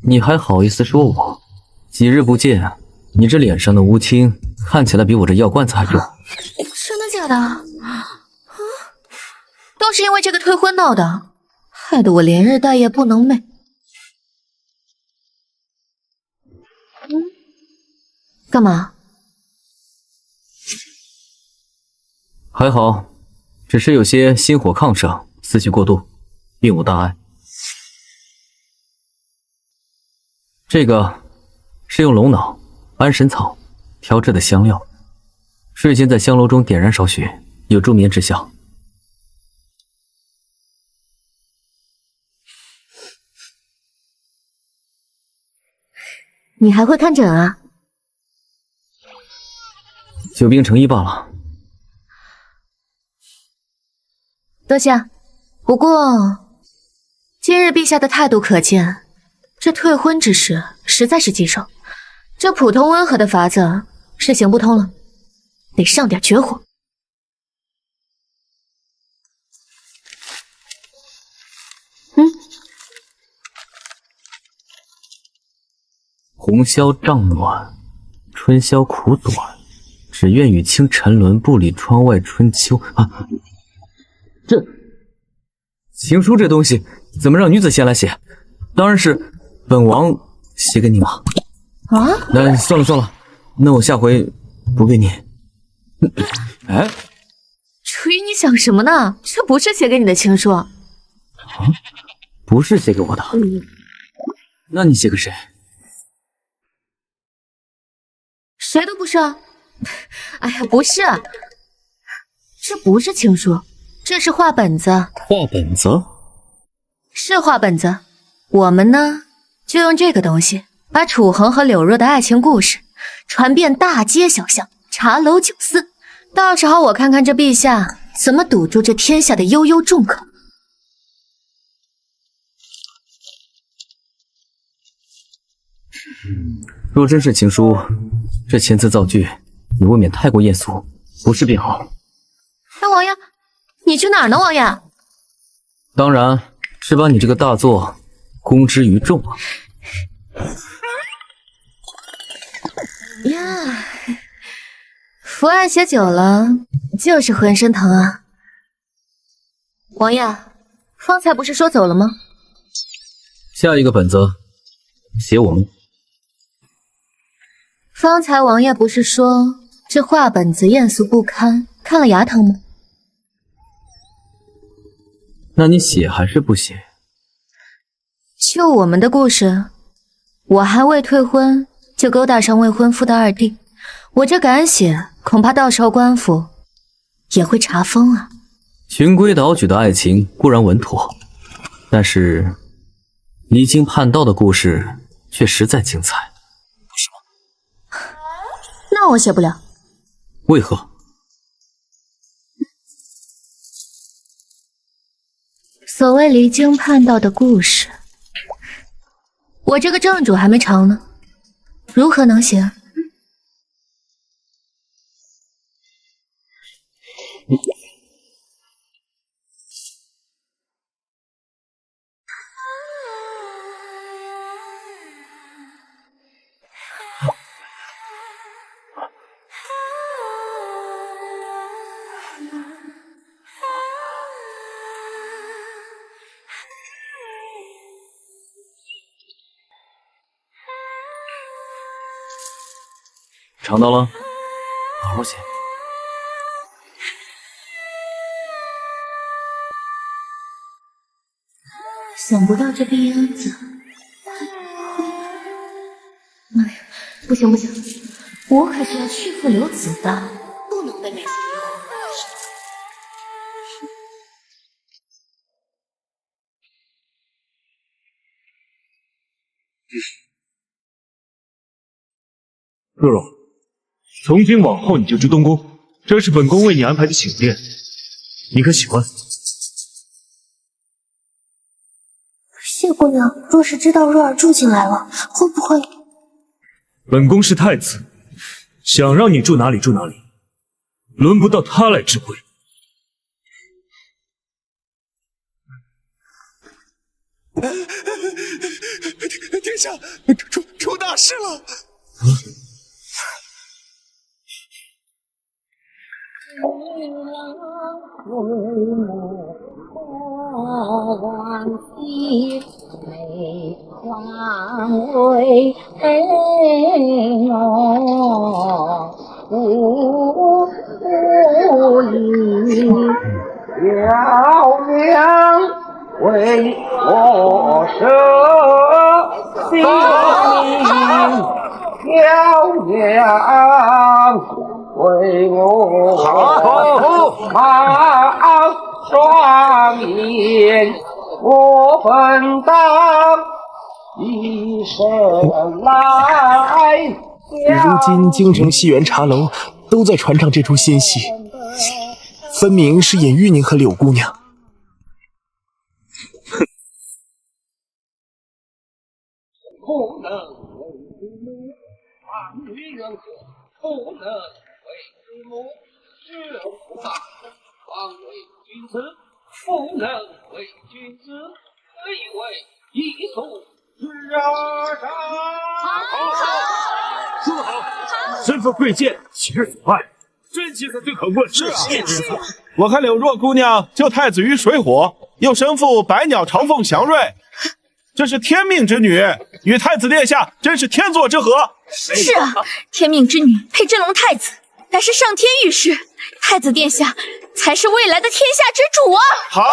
你还好意思说我？几日不见，你这脸上的乌青看起来比我这药罐子还重。真的假的？啊，都是因为这个退婚闹的，害得我连日带夜不能寐。干嘛？还好，只是有些心火亢盛，思绪过度，并无大碍。这个是用龙脑、安神草调制的香料，睡前在香炉中点燃少许，有助眠之效。你还会看诊啊？久病成医罢了。多谢。不过，今日陛下的态度可见，这退婚之事实在是棘手，这普通温和的法子是行不通了，得上点绝活。红绡帐暖，春宵苦短，只愿与卿沉沦，不理窗外春秋啊！这情书这东西怎么让女子先来写？当然是本王写给你嘛。啊？那算了算了，那我下回不给你。哎，楚瑜，你想什么呢？这不是写给你的情书。啊，不是写给我的。那你写给谁？谁都不是啊！哎呀，不是，这不是情书，这是画本子。画本子？是画本子。我们呢，就用这个东西，把楚恒和柳若的爱情故事传遍大街小巷、茶楼酒肆。到时候我看看这陛下怎么堵住这天下的悠悠众口。若真是情书，这遣词造句也未免太过艳俗，不是便好。哎，王爷，你去哪儿呢？王爷，当然是把你这个大作公之于众啊！呀，伏案写久了就是浑身疼啊。王爷，方才不是说走了吗？下一个本子写我们。方才王爷不是说这画本子艳俗不堪，看了牙疼吗？那你写还是不写？就我们的故事，我还未退婚就勾搭上未婚夫的二弟，我这敢写，恐怕到时候官府也会查封啊。循规蹈矩的爱情固然稳妥，但是离经叛道的故事却实在精彩，不是吗？那我写不了。为何？所谓离经叛道的故事，我这个正主还没尝呢，如何能写？尝到了，好好写。想不到这边子，妈呀，不行不行，我可是要去父留子的，不能被美子迷惑。若若，从今往后你就住东宫，这是本宫为你安排的寝殿，你可喜欢？谢姑娘，若是知道若儿住进来了，会不会？本宫是太子，想让你住哪里住哪里，轮不到他来指挥。殿下，出大事了！小娘为我舍性命，小娘为我好双眼，我本当一生来。如今京城西园茶楼都在传唱这出新戏，分明是演玉宁和柳姑娘。不能为父母，把女人和不能为父母，只有不大方为君子，不能为君子，可以为一俗之上。说得好，身份贵贱，岂是所爱？真气才最可贵。是啊，我看柳若姑娘救太子于水火，又身负百鸟朝凤祥瑞，这是天命之女，与太子殿下真是天作之合。是啊，天命之女配真龙太子，乃是上天御示，太子殿下才是未来的天下之主啊！好，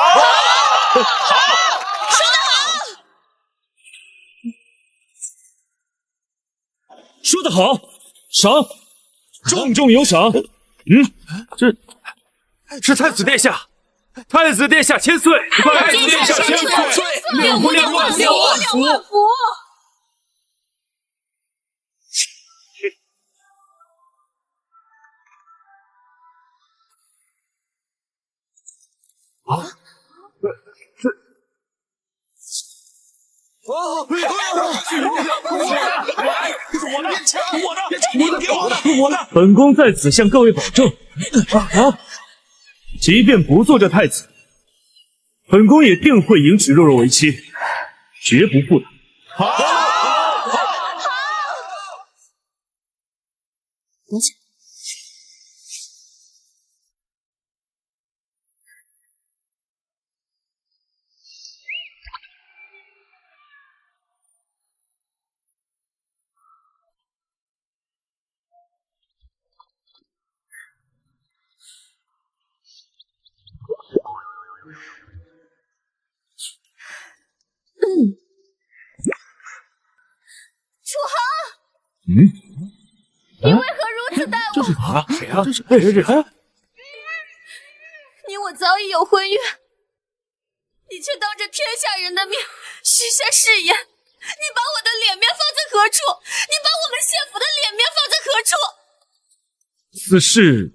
说得好，说得好，赏，重重有赏。这是太子殿下，太子殿下千岁，太子殿下千岁，柳姑娘万福，万福。啊！本宫在此向各位保证，即便不做这太子，本宫也定会迎娶若若为妻，绝不负她。等下。楚航，你为何如此待我？这是啥？谁啊？这是谁？你我早已有婚约，你却当着天下人的面许下誓言，你把我的脸面放在何处？你把我们谢府的脸面放在何处？此事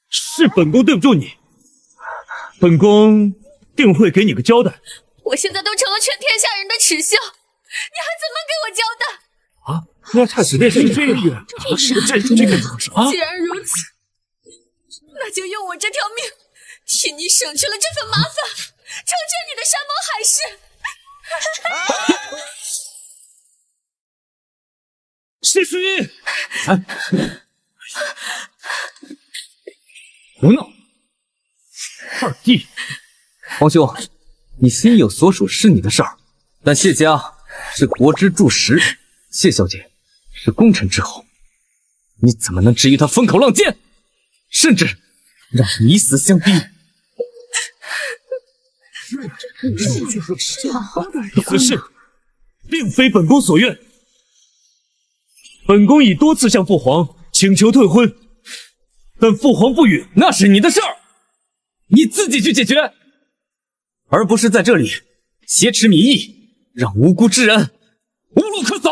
是本宫对不住你，本宫定会给你个交代。我现在都成了全天下人的耻笑，你还怎么给我交代？啊，那太子殿下这个，这个怎么说？既然如此，那就用我这条命，替你省去了这份麻烦，成全你的山盟海誓。谢淑音，胡闹！二弟，皇兄，你心有所属是你的事儿，但谢家是国之柱石，谢小姐是功臣之后，你怎么能质疑他风口浪尖，甚至让他以死相逼？此事并非本宫所愿。本宫已多次向父皇请求退婚，但父皇不允。那是你的事儿，你自己去解决，而不是在这里挟持民意，让无辜之人无路可走。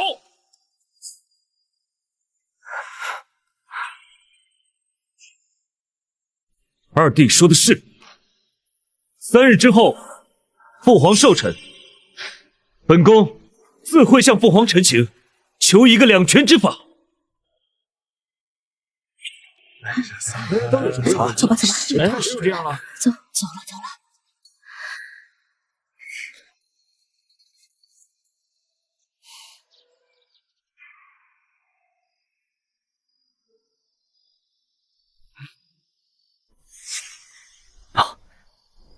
二弟说的是，3日之后，父皇寿辰，本宫自会向父皇陈情，求一个两全之法。走吧，走吧，就这样了。走了。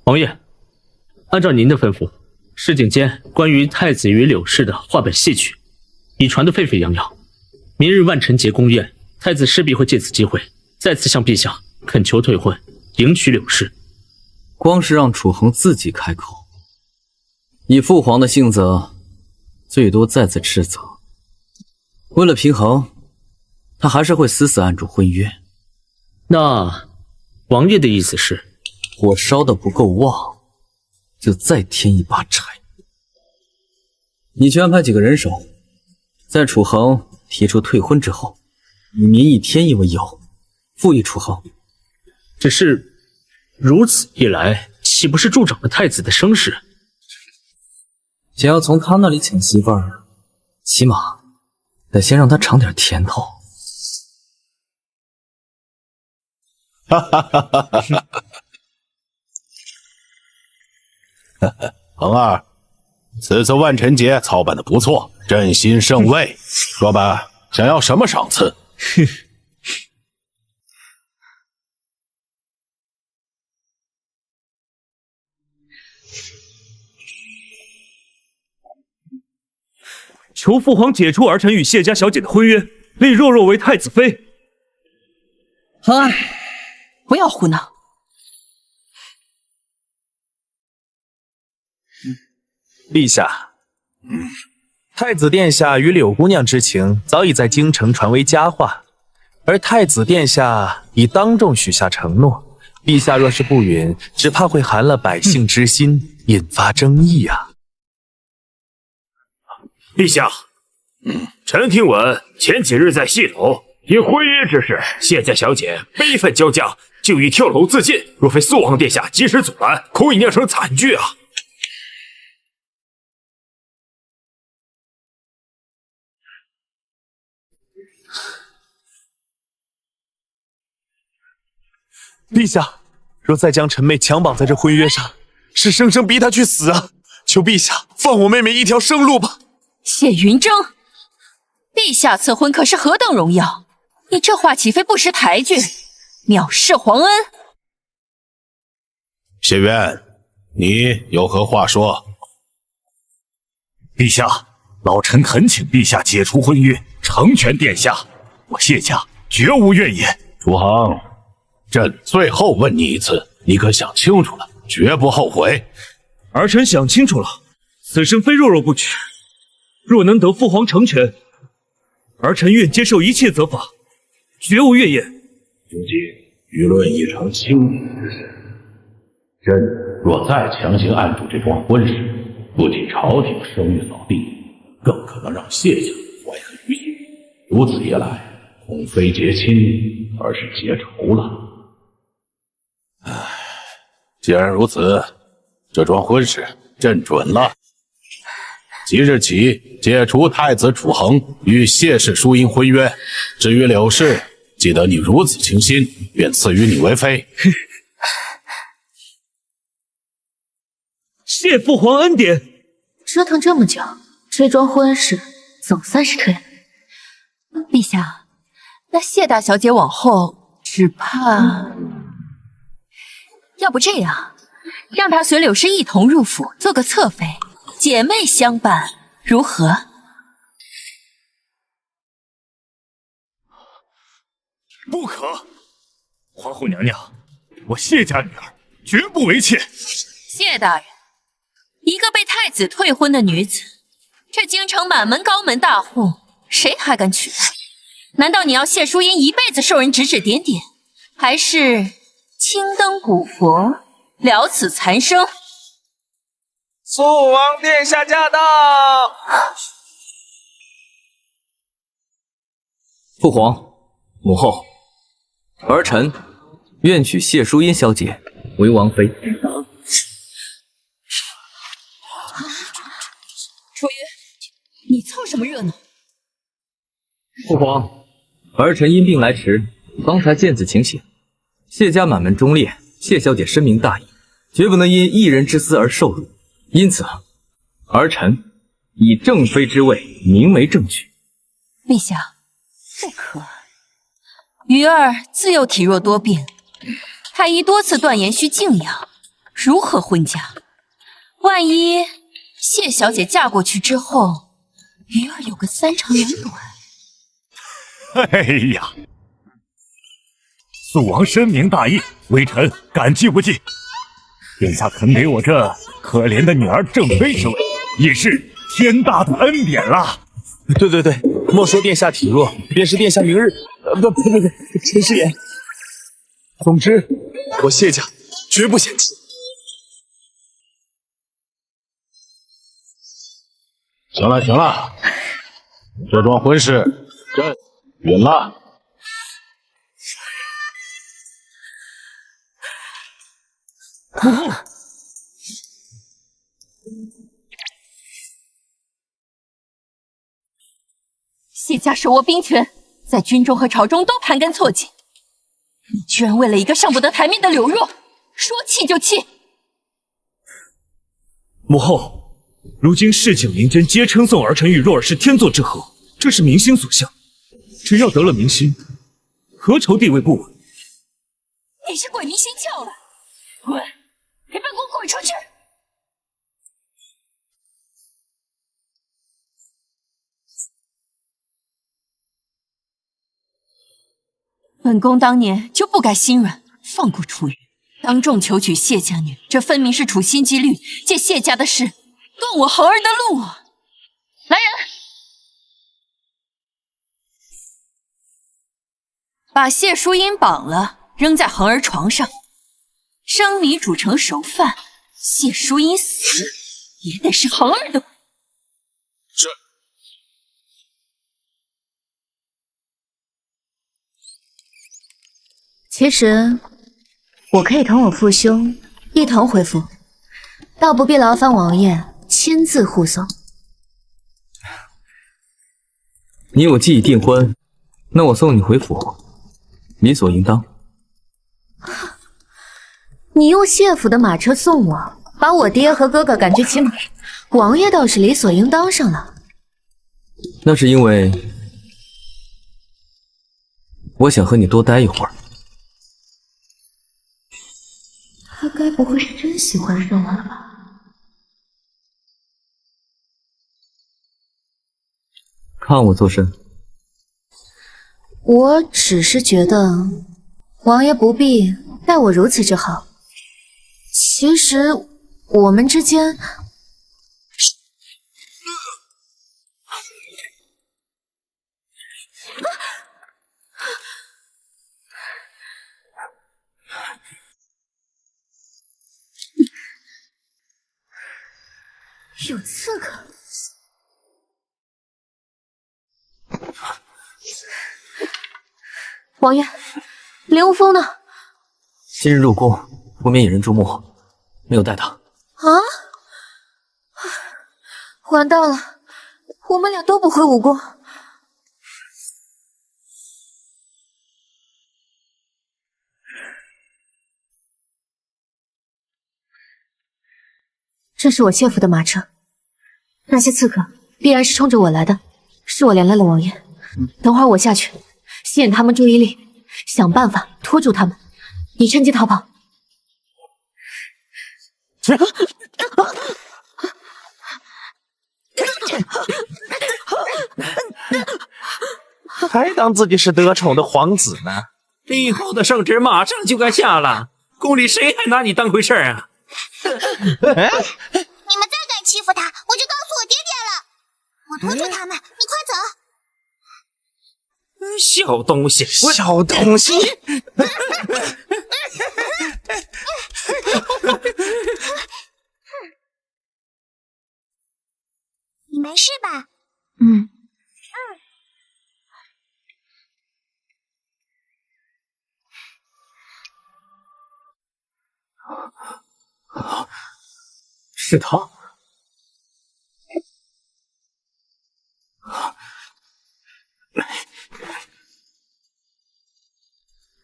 王爷，按照您的吩咐，市井间关于太子与柳氏的话本戏曲已传得沸沸扬扬。明日万晨节宫宴，太子势必会借此机会再次向陛下恳求退婚，迎娶柳氏。光是让楚恒自己开口，以父皇的性子，最多再次斥责。为了平衡，他还是会死死按住婚约。那王爷的意思是？火烧的不够旺，就再添一把柴。你去安排几个人手，在楚恒提出退婚之后，以民意天意为由，复议楚恒。只是如此一来，岂不是助长了太子的声势？想要从他那里抢媳妇儿，起码得先让他尝点甜头。哈哈哈哈哈！恒儿，此次万晨节操办的不错，朕心甚慰。说吧，想要什么赏赐？求父皇解除儿臣与谢家小姐的婚约，立若若为太子妃。恒儿，不要胡闹。陛下，太子殿下与柳姑娘之情早已在京城传为佳话，而太子殿下已当众许下承诺，陛下若是不允，只怕会寒了百姓之心，引发争议啊！陛下，臣听闻前几日在戏楼因婚约之事，谢家小姐悲愤交加，就欲跳楼自尽。若非肃王殿下及时阻拦，恐已酿成惨剧啊！陛下，若再将臣妹强绑在这婚约上，是生生逼她去死啊！求陛下放我妹妹一条生路吧。谢云峥，陛下赐婚可是何等荣耀，你这话岂非不识抬举，藐视皇恩？谢渊，你有何话说？陛下，老臣恳请陛下解除婚约，成全殿下，我谢家绝无怨言。楚恒，朕最后问你一次，你可想清楚了，绝不后悔。儿臣想清楚了，此生非若若不娶。若能得父皇成全，儿臣愿接受一切责罚，绝无怨言。如今舆论已成清明之事，朕若再强行按住这桩婚事，不仅朝廷声誉扫地，更可能让谢家怀恨于心。如此一来，恐非结亲，而是结仇了。唉，既然如此，这桩婚事朕准了。即日起解除太子楚恒与谢氏淑英婚约。至于柳氏，记得你如此倾心，便赐予你为妃。谢父皇恩典。折腾这么久，这桩婚事总算是退了。陛下，那谢大小姐往后只怕……要不这样，让她随柳氏一同入府，做个侧妃，姐妹相伴，如何？不可！皇后娘娘，我谢家女儿绝不为妾。谢大人，一个被太子退婚的女子，这京城满门高门大户，谁还敢娶她？难道你要谢淑音一辈子受人指指点点，还是青灯古佛，了此残生？肃王殿下驾到！父皇、母后，儿臣愿娶谢淑音小姐为王妃。楚云，你凑什么热闹？父皇，儿臣因病来迟，方才见子情形。谢家满门忠烈，谢小姐深明大义，绝不能因一人之私而受辱。因此，儿臣以正妃之位名为正娶。陛下，不可。鱼儿自幼体弱多病，太医多次断言需静养，如何婚嫁？万一谢小姐嫁过去之后，鱼儿有个三长两短。哎呀，肃王深明大义，微臣感激不尽。殿下肯给我这可怜的女儿正妃之位，已是天大的恩典了。对，莫说殿下体弱，便是殿下明日，不，陈师爷。总之，我谢家绝不嫌弃。行了，这桩婚事朕允了。母后，谢家手握兵权，在军中和朝中都盘根错节，你居然为了一个上不得台面的柳若，说弃就弃！母后，如今市井民间皆称颂儿臣与若儿是天作之合，这是民心所向。只要得了民心，何愁地位不稳？你是鬼迷心窍了！滚！给本宫滚出去！本宫当年就不该心软，放过楚云，当众求娶谢家女，这分明是处心积虑，借谢家的事断我恒儿的路啊！来人，把谢淑音绑了，扔在恒儿床上。生米煮成熟饭，谢淑音死也得是恒儿的苦。是。其实，我可以同我父兄一同回府，倒不必劳烦王爷亲自护送。你我既已订婚，那我送你回府，理所应当。你用谢府的马车送我，把我爹和哥哥赶去骑马，王爷倒是理所应当上了。那是因为我想和你多待一会儿。他该不会是真喜欢上我了吧？看我做甚？我只是觉得王爷不必待我如此之好。其实我们之间……有刺客！王爷，凌无风呢？今日入宫，不免引人注目，没有带他。啊！完蛋了，我们俩都不回武功。这是我谢府的马车，那些刺客必然是冲着我来的，是我连累了王爷。等会儿我下去，吸引他们注意力，想办法拖住他们，你趁机逃跑。还当自己是得宠的皇子呢？以后的圣旨马上就该下了，宫里谁还拿你当回事儿啊？你们再敢欺负他，我就告诉我爹爹了。我拖住他们，你快走。小东西，小东西！你没事吧？嗯。是他。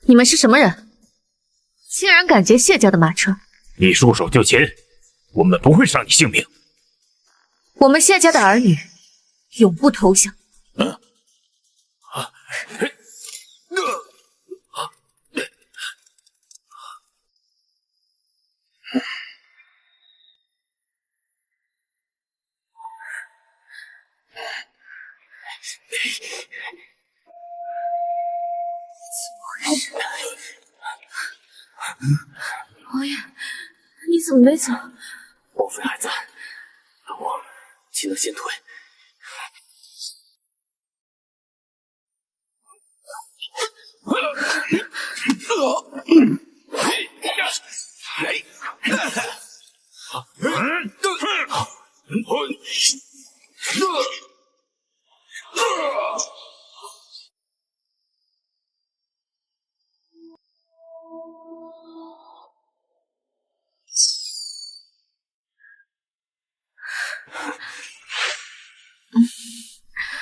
你们是什么人？竟然敢劫谢家的马车！你束手就擒，我们不会伤你性命。我们谢家的儿女永不投降。王爷，你怎么没走？王妃还在，我岂能先退？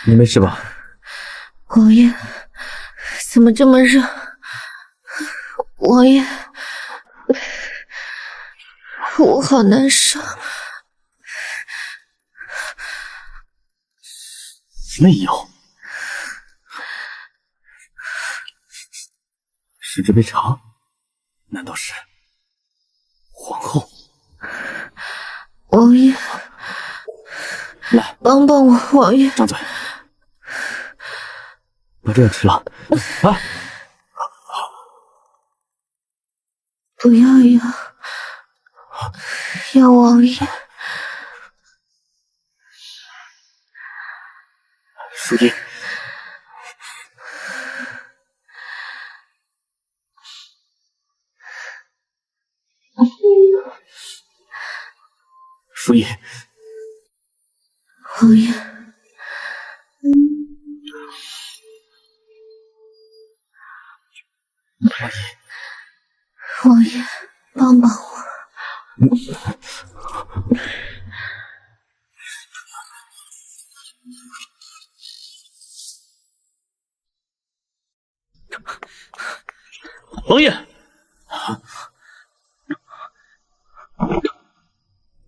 你没事吧？王爷，怎么这么热？王爷，我好难受。没有，是这杯茶？难道是皇后？王爷，来，帮帮我，王爷！张嘴，把这个吃了。来，不要要王爷。淑音，淑音，王爷，王爷，帮帮我！王爷，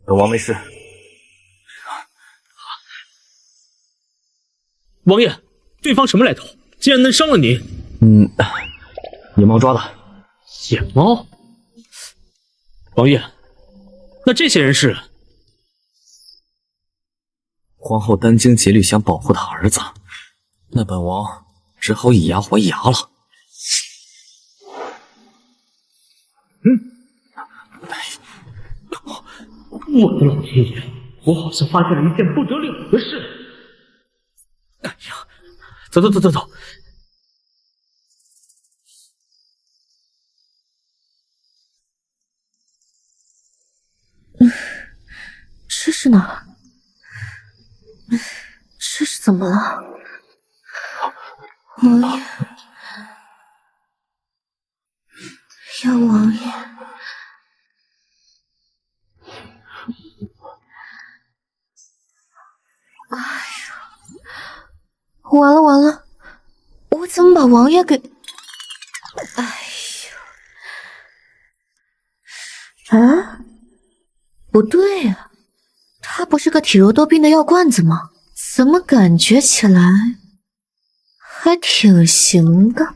本王没事。王爷，对方什么来头？竟然能伤了您？野猫抓的。野猫？王爷，那这些人是？皇后殚精竭虑想保护她儿子，那本王只好以牙还牙了。我的老天爷，我好像发现了一件不得了的事。哎呀，走！这是哪儿？这是怎么了？王爷，要王爷。哎呀，完了！我怎么把王爷给……哎呀，啊，不对呀，他不是个体弱多病的药罐子吗？怎么感觉起来还挺行的？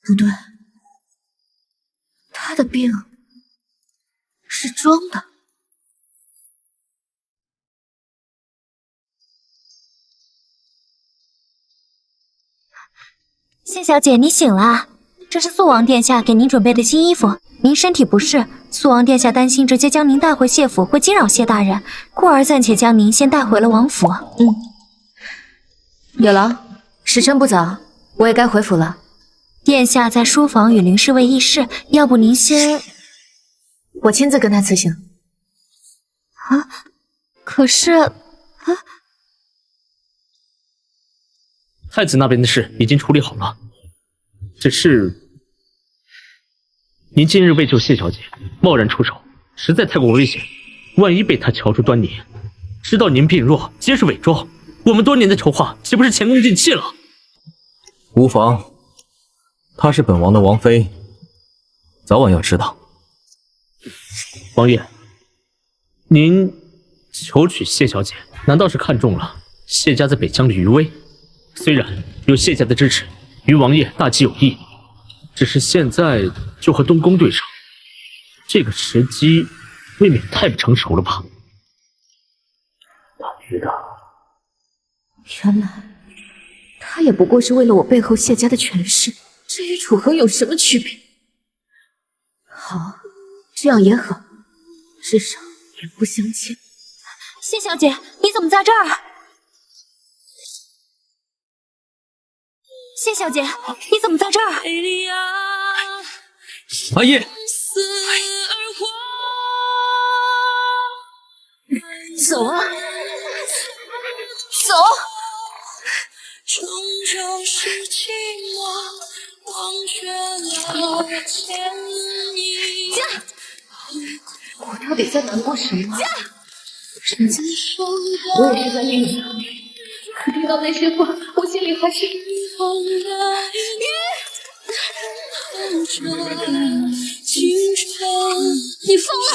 不对，他的病是装的。谢小姐，你醒了，这是肃王殿下给您准备的新衣服。您身体不适，肃王殿下担心直接将您带回谢府会惊扰谢大人，故而暂且将您先带回了王府。有劳，时辰不早，我也该回府了。殿下在书房与林侍卫议事，要不您先……我亲自跟他辞行。啊，可是太子那边的事已经处理好了，只是您今日为救谢小姐贸然出手，实在太过危险。万一被他瞧出端倪，知道您病弱，皆是伪装，我们多年的筹划岂不是前功尽弃了？无妨，她是本王的王妃，早晚要知道。王爷，您求娶谢小姐，难道是看中了谢家在北疆的余威？虽然有谢家的支持，与王爷大计有益，只是现在就和东宫对上，这个时机未免太不成熟了吧？他知道，原来他也不过是为了我背后谢家的权势，这与楚河有什么区别？好，这样也好，至少也不相欠。谢小姐，你怎么在这儿？谢小姐，你怎么在这儿？阿叶，走啊，走！驾！我到底在难过什么？驾！我也是在命令他，可听到那些话，我心里还是……你疯了！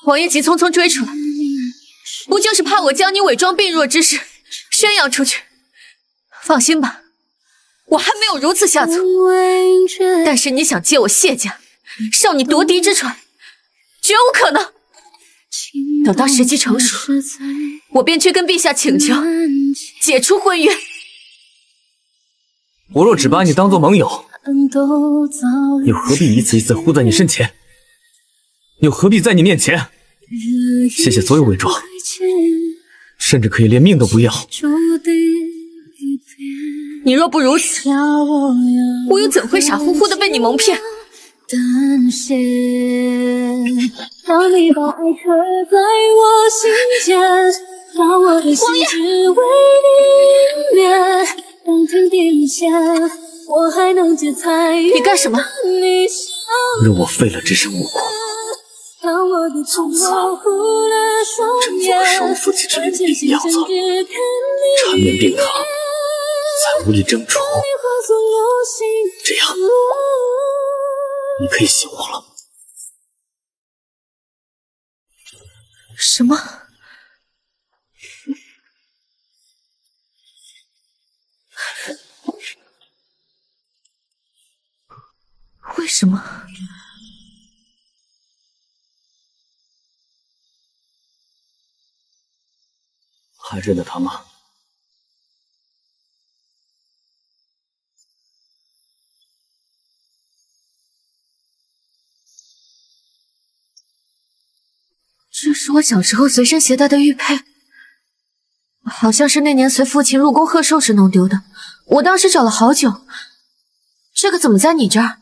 王爷急匆匆追出来，不就是怕我将你伪装病弱之事宣扬出去？放心吧，我还没有如此下策。但是你想借我谢家上你夺嫡之船，绝无可能。等到时机成熟，我便去跟陛下请求解除婚约。我若只把你当做盟友，又何必一次一次护在你身前？又何必在你面前卸下所有伪装，甚至可以连命都不要？你若不如此，我又怎会傻乎乎的被你蒙骗？当你把爱刻在我心间，让我的心只为你恋。当天地下，我还能借彩云。你干什么？让我废了这身武功。从此，朕做个手无缚鸡之力的病样子，缠绵病榻，才无力争宠。这样，你可以信我了。什么？为什么？还认得他吗？这是我小时候随身携带的玉佩，好像是那年随父亲入宫贺寿时弄丢的。我当时找了好久，这个怎么在你这儿？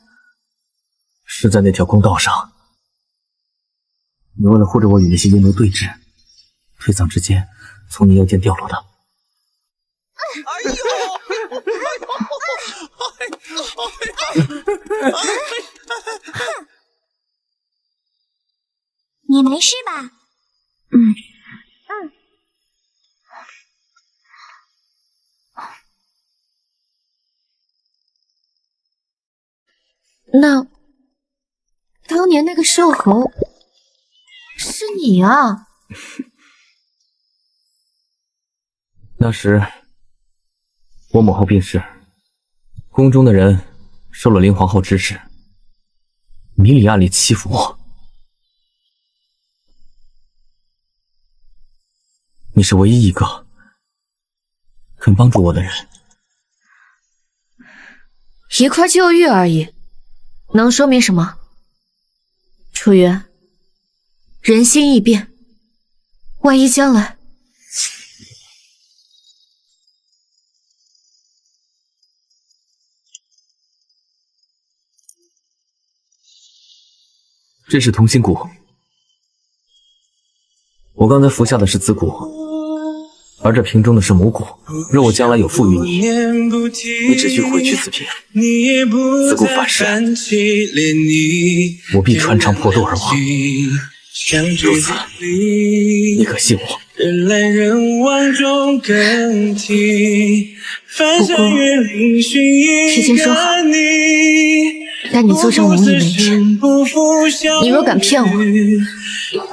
是在那条公道上，你为了护着我与那些阴谋对峙，推搡之间从你腰间掉落的。哎呦！你没事吧？那当年那个瘦猴是你啊？那时我母后病逝，宫中的人受了林皇后指使，秘明里暗里欺负我。你是唯一一个肯帮助我的人。一块旧玉而已，能说明什么？楚云，人心易变，万一将来……这是同心骨，我刚才服下的是子骨，而这瓶中的是母骨。若我将来有负于你，你只需回去此瓶，子骨反噬，我必穿肠破肚而亡。如此，你可信我？人来人往中更替，翻山越岭寻一个你。待你坐上无以为之，你若敢骗我，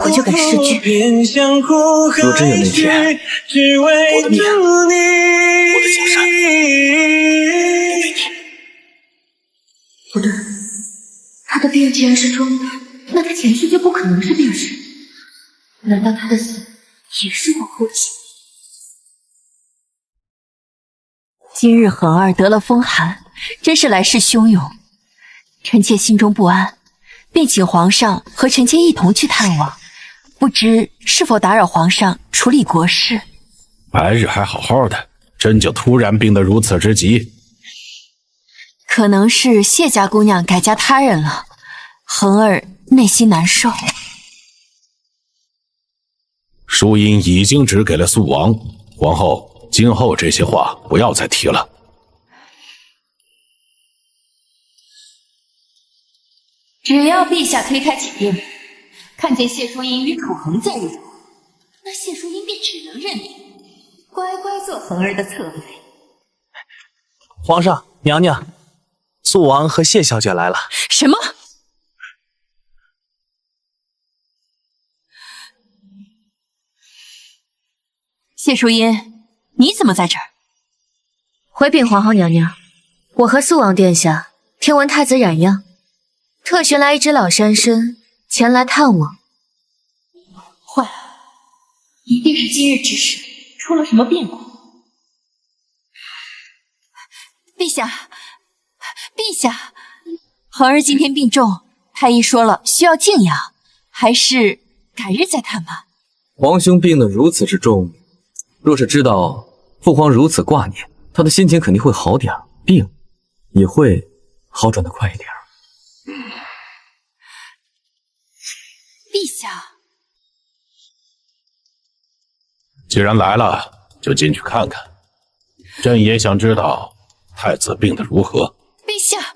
我就敢弑君。若真有那天，我的命，我的江山，都给你。不对，他的病既然是装的，那他前世就不可能是病史。难道他的死也是皇后的心意？今日恒儿得了风寒，真是来势汹涌。臣妾心中不安，便请皇上和臣妾一同去探望，不知是否打扰皇上处理国事。白日还好好的，真就突然病得如此之急。可能是谢家姑娘改嫁他人了，恒儿内心难受。淑音已经指给了肃王，皇后，今后这些话不要再提了。只要陛下推开锦殿，看见谢淑音与楚恒在一起，那谢淑音便只能认命，乖乖做恒儿的侧妃。皇上，娘娘，肃王和谢小姐来了。什么？谢淑音，你怎么在这儿？回禀皇后娘娘，我和肃王殿下听闻太子染恙，特寻来一只老山参前来探望。坏了，一定是今日之事出了什么变故。陛下，陛下，恒儿今天病重，太医说了需要静养，还是改日再探吧。皇兄病得如此之重，若是知道父皇如此挂念，他的心情肯定会好点，病也会好转得快一点。陛下，既然来了，就进去看看。朕也想知道太子病得如何。陛下，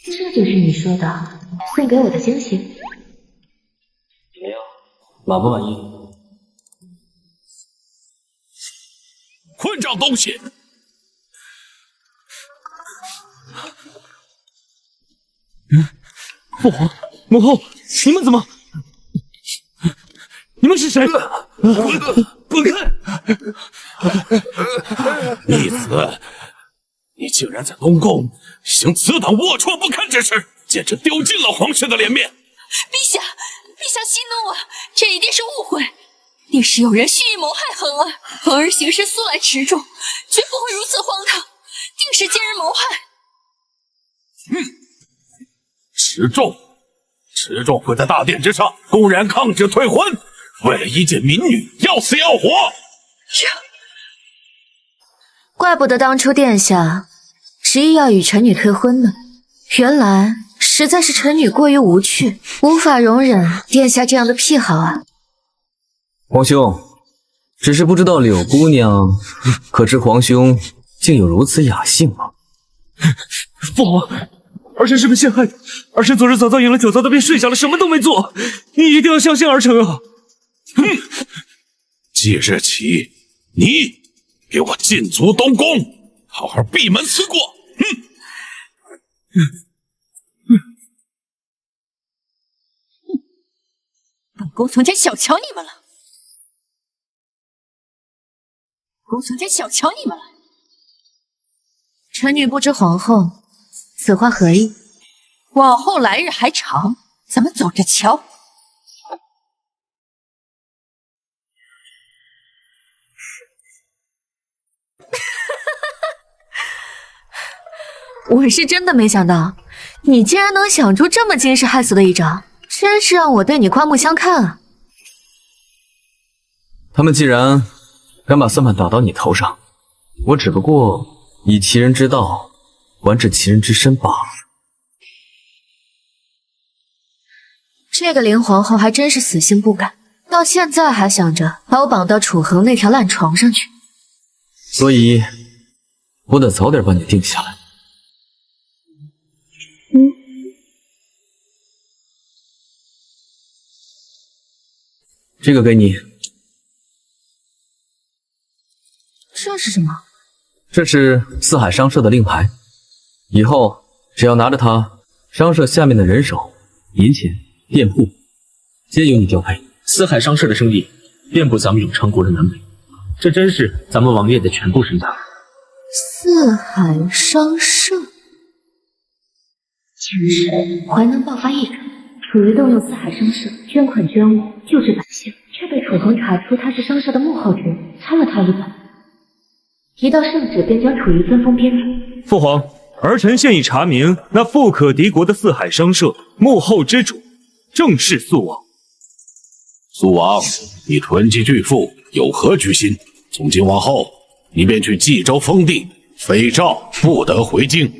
这就是你说的送给我的惊喜？怎么样，满不满意？混账东西！父皇、母后，你们怎么？你们是谁？滚开！逆子，你竟然在东宫行此等龌龊不堪之事，简直丢尽了皇室的脸面！陛下，陛下息怒了，这一定是误会，定是有人蓄意谋害恒儿。恒儿行事素来持重，绝不会如此荒唐，定是奸人谋害。持重会在大殿之上公然抗旨退婚，为了一介民女要死要活。怪不得当初殿下执意要与臣女退婚呢，原来实在是臣女过于无趣，无法容忍殿下这样的癖好啊。皇兄，只是不知道柳姑娘可知皇兄竟有如此雅兴吗？父皇，儿臣是被陷害的，儿臣昨日早早饮了酒糟的便睡下了，什么都没做，你一定要相信儿臣啊！即日起，你给我禁足东宫，好好闭门思过。宫从前小瞧你们了，宫从前小瞧你们了。臣女不知皇后此话何意？往后来日还长，咱们走着瞧。我是真的没想到，你竟然能想出这么惊世骇俗的一招，真是让我对你刮目相看啊！他们既然敢把算盘打到你头上，我只不过以其人之道还治其人之身罢了。这个林皇后还真是死性不改，到现在还想着把我绑到楚恒那条烂床上去。所以，我得早点把你定下来。这个给你。这是什么？这是四海商社的令牌，以后只要拿着它，商社下面的人手、银钱、店铺，皆由你调配。四海商社的生意遍布咱们永昌国的南北，这真是咱们王爷的全部身家。四海商社，前世淮南爆发疫症，楚瑜动用四海商社捐款捐物救治百姓，却被楚恒查出他是商社的幕后之人，参了他一把。一道圣旨便将楚瑜分封边主。父皇，儿臣现已查明，那富可敌国的四海商社幕后之主正是肃王。肃王，你囤积巨富，有何居心？从今往后，你便去冀州封地，非诏不得回京。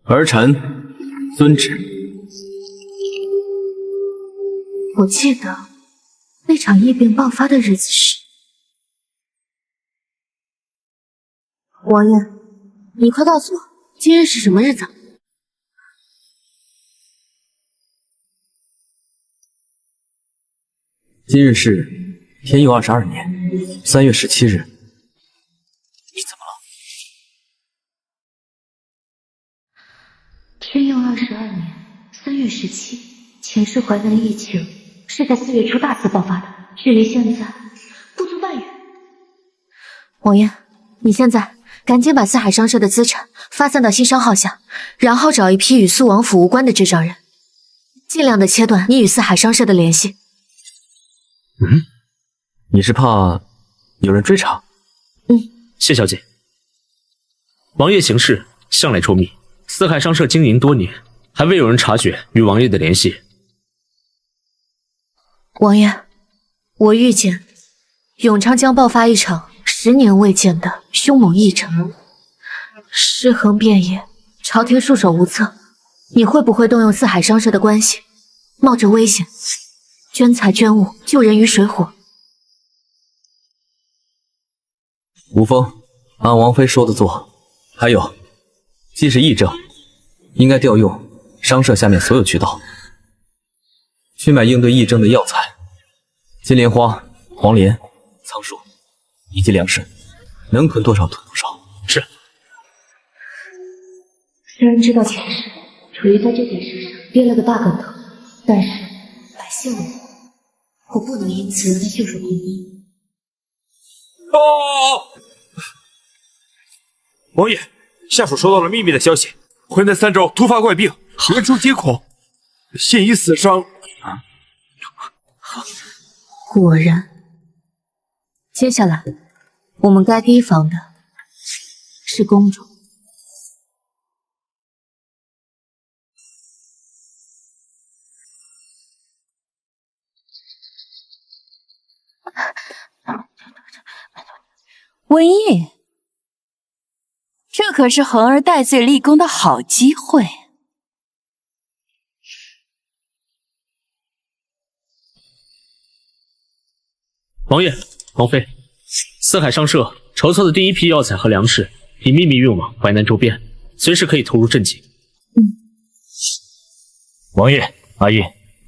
儿臣遵旨。我记得那场疫病爆发的日子是……王爷，你快告诉我，今日是什么日子？今日是天佑22年3月17日。你怎么了？天佑22年3月17，前世淮南疫情是在4月初大肆爆发的，距离现在不足半月。王爷，你现在赶紧把四海商社的资产发散到新商号下，然后找一批与肃王府无关的执掌人，尽量的切断你与四海商社的联系。你是怕有人追查？谢小姐，王爷行事向来周密，四海商社经营多年，还未有人察觉与王爷的联系。王爷，我预见永昌将爆发一场10年未见的凶猛疫症，尸横遍野，朝廷束手无策。你会不会动用四海商社的关系，冒着危险捐财捐物，救人于水火？无风，按王妃说的做。还有，既是疫症，应该调用商社下面所有渠道，去买应对疫症的药材，金莲花、黄连、苍术以及粮食，能囤多少囤多少。是。虽然知道前世楚瑜在这件事上跌了个大跟头，但是百姓为祸，我不能因此袖手旁观。王爷，下属收到了秘密的消息，淮南3州突发怪病，人畜皆恐，现已死伤。果然，接下来我们该提防的是公主。文艺，这可是恒儿戴罪立功的好机会。王爷、王妃，四海商社筹措的第一批药材和粮食已秘密运往淮南周边，随时可以投入赈济。王爷、阿印，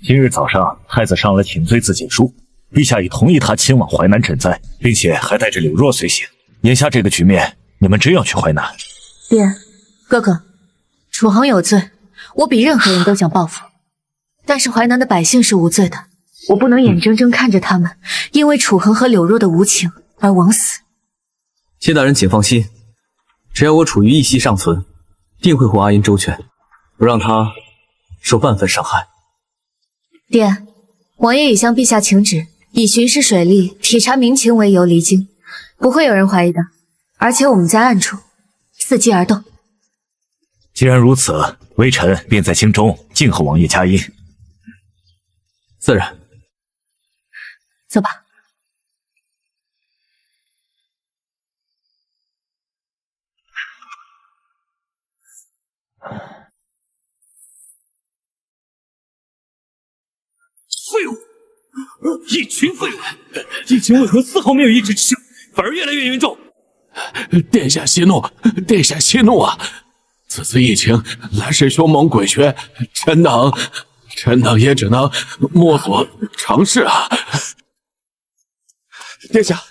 今日早上太子上了请罪自检书，陛下已同意他前往淮南赈灾，并且还带着柳若随行。眼下这个局面，你们真要去淮南？爹，哥哥，楚恒有罪，我比任何人都想报复，但是淮南的百姓是无罪的，我不能眼睁睁看着他们因为楚恒和柳若的无情而枉死。谢大人，请放心，只要我处于一息尚存，定会护阿银周全，不让他受半分伤害。殿，王爷已向陛下请旨，以巡视水利、体察民情为由离京，不会有人怀疑的。而且我们在暗处伺机而动。既然如此，微臣便在京中静候王爷佳音。自然。走吧。废物，一群废物！疫情为何丝毫没有抑制之效，反而越来越严重？殿下息怒，殿下息怒啊！此次疫情来势凶猛诡谲，臣等也只能摸索尝试啊。殿下，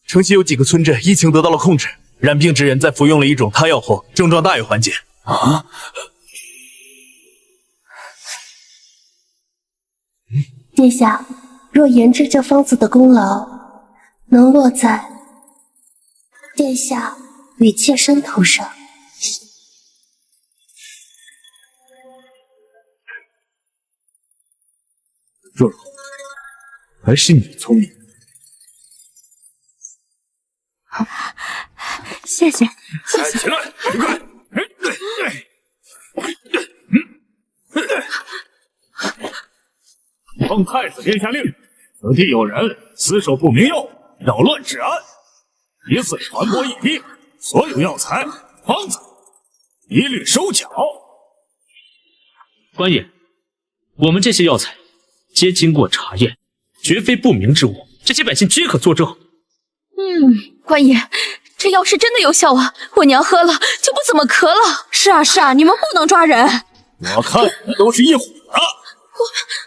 城西有几个村镇疫情得到了控制，染病之人在服用了一种汤药后，症状大有缓解。啊！殿下，若研制这方子的功劳能落在殿下与妾身头上，若若，还是你聪明。谢谢，谢谢。起来，快！奉太子殿下令，此地有人私售不明药，扰乱治安，以此传播疫病，所有药材、方子一律收缴。官爷，我们这些药材皆经过查验，绝非不明之物，这些百姓皆可作证。官爷，这药是真的有效啊！我娘喝了就不怎么咳了。是啊是啊，你们不能抓人。我看你们都是一伙的，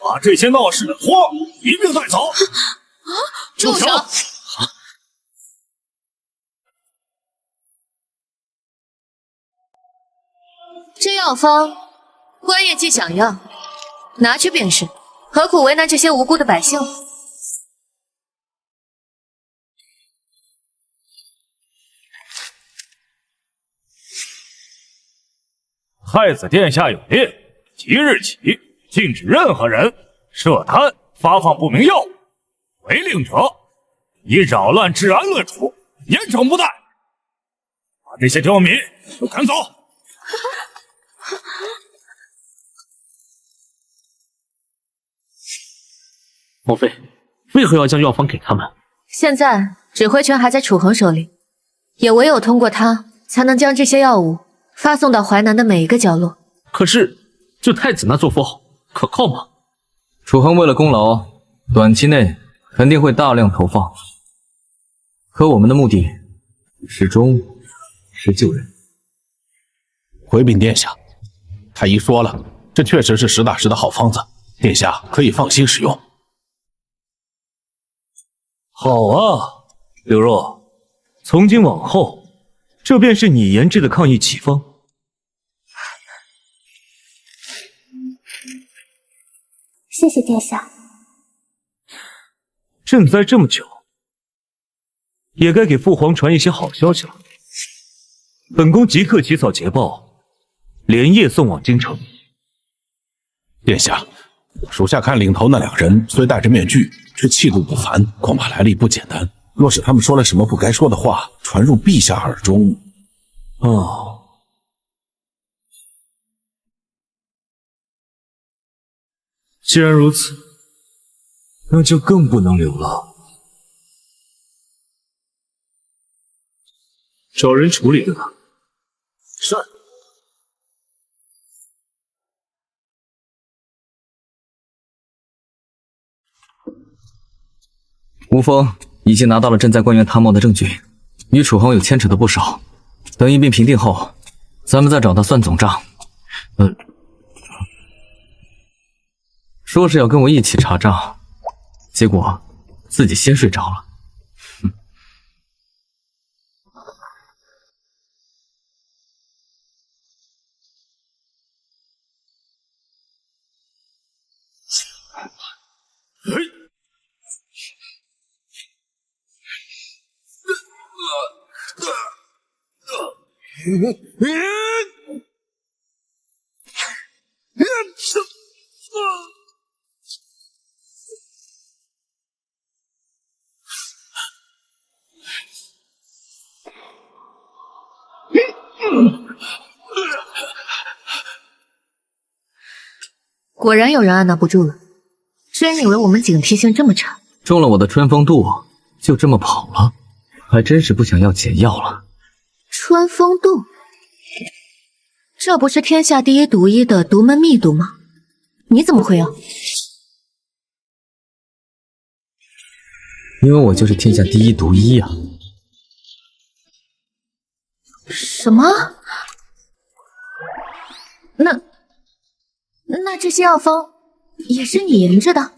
把这些闹事的货一并带走。住手！这药方，官爷既想要，拿去便是，何苦为难这些无辜的百姓？太子殿下有令，即日起禁止任何人设摊发放不明药，违令者以扰乱治安论处，严惩不贷。把这些刁民都赶走。莫非为何要将药方给他们？现在指挥权还在楚恒手里，也唯有通过他，才能将这些药物发送到淮南的每一个角落。可是，就太子那作风可靠吗？楚恒为了功劳，短期内肯定会大量投放，可我们的目的始终是救人。回禀殿下，太医说了，这确实是实打实的好方子，殿下可以放心使用。好啊，柳若，从今往后，这便是你研制的抗疫奇方。谢谢殿下。赈灾这么久，也该给父皇传一些好消息了。本宫即刻起草捷报，连夜送往京城。殿下，属下看领头那两人虽戴着面具，却气度不凡，恐怕来历不简单。若是他们说了什么不该说的话，传入陛下耳中，既然如此，那就更不能留了。找人处理了他。是。吴峰已经拿到了赈灾官员贪墨的证据，与楚恒有牵扯的不少。等一并平定后，咱们再找他算总账。说是要跟我一起查账，结果自己先睡着了。果然有人按捺不住了，真以为我们警惕性这么差？中了我的春风度，就这么跑了，还真是不想要解药了。春风度，这不是天下第一毒医的独门秘毒吗？你怎么会有？因为我就是天下第一毒医啊！什么？那这些药方也是你研制的？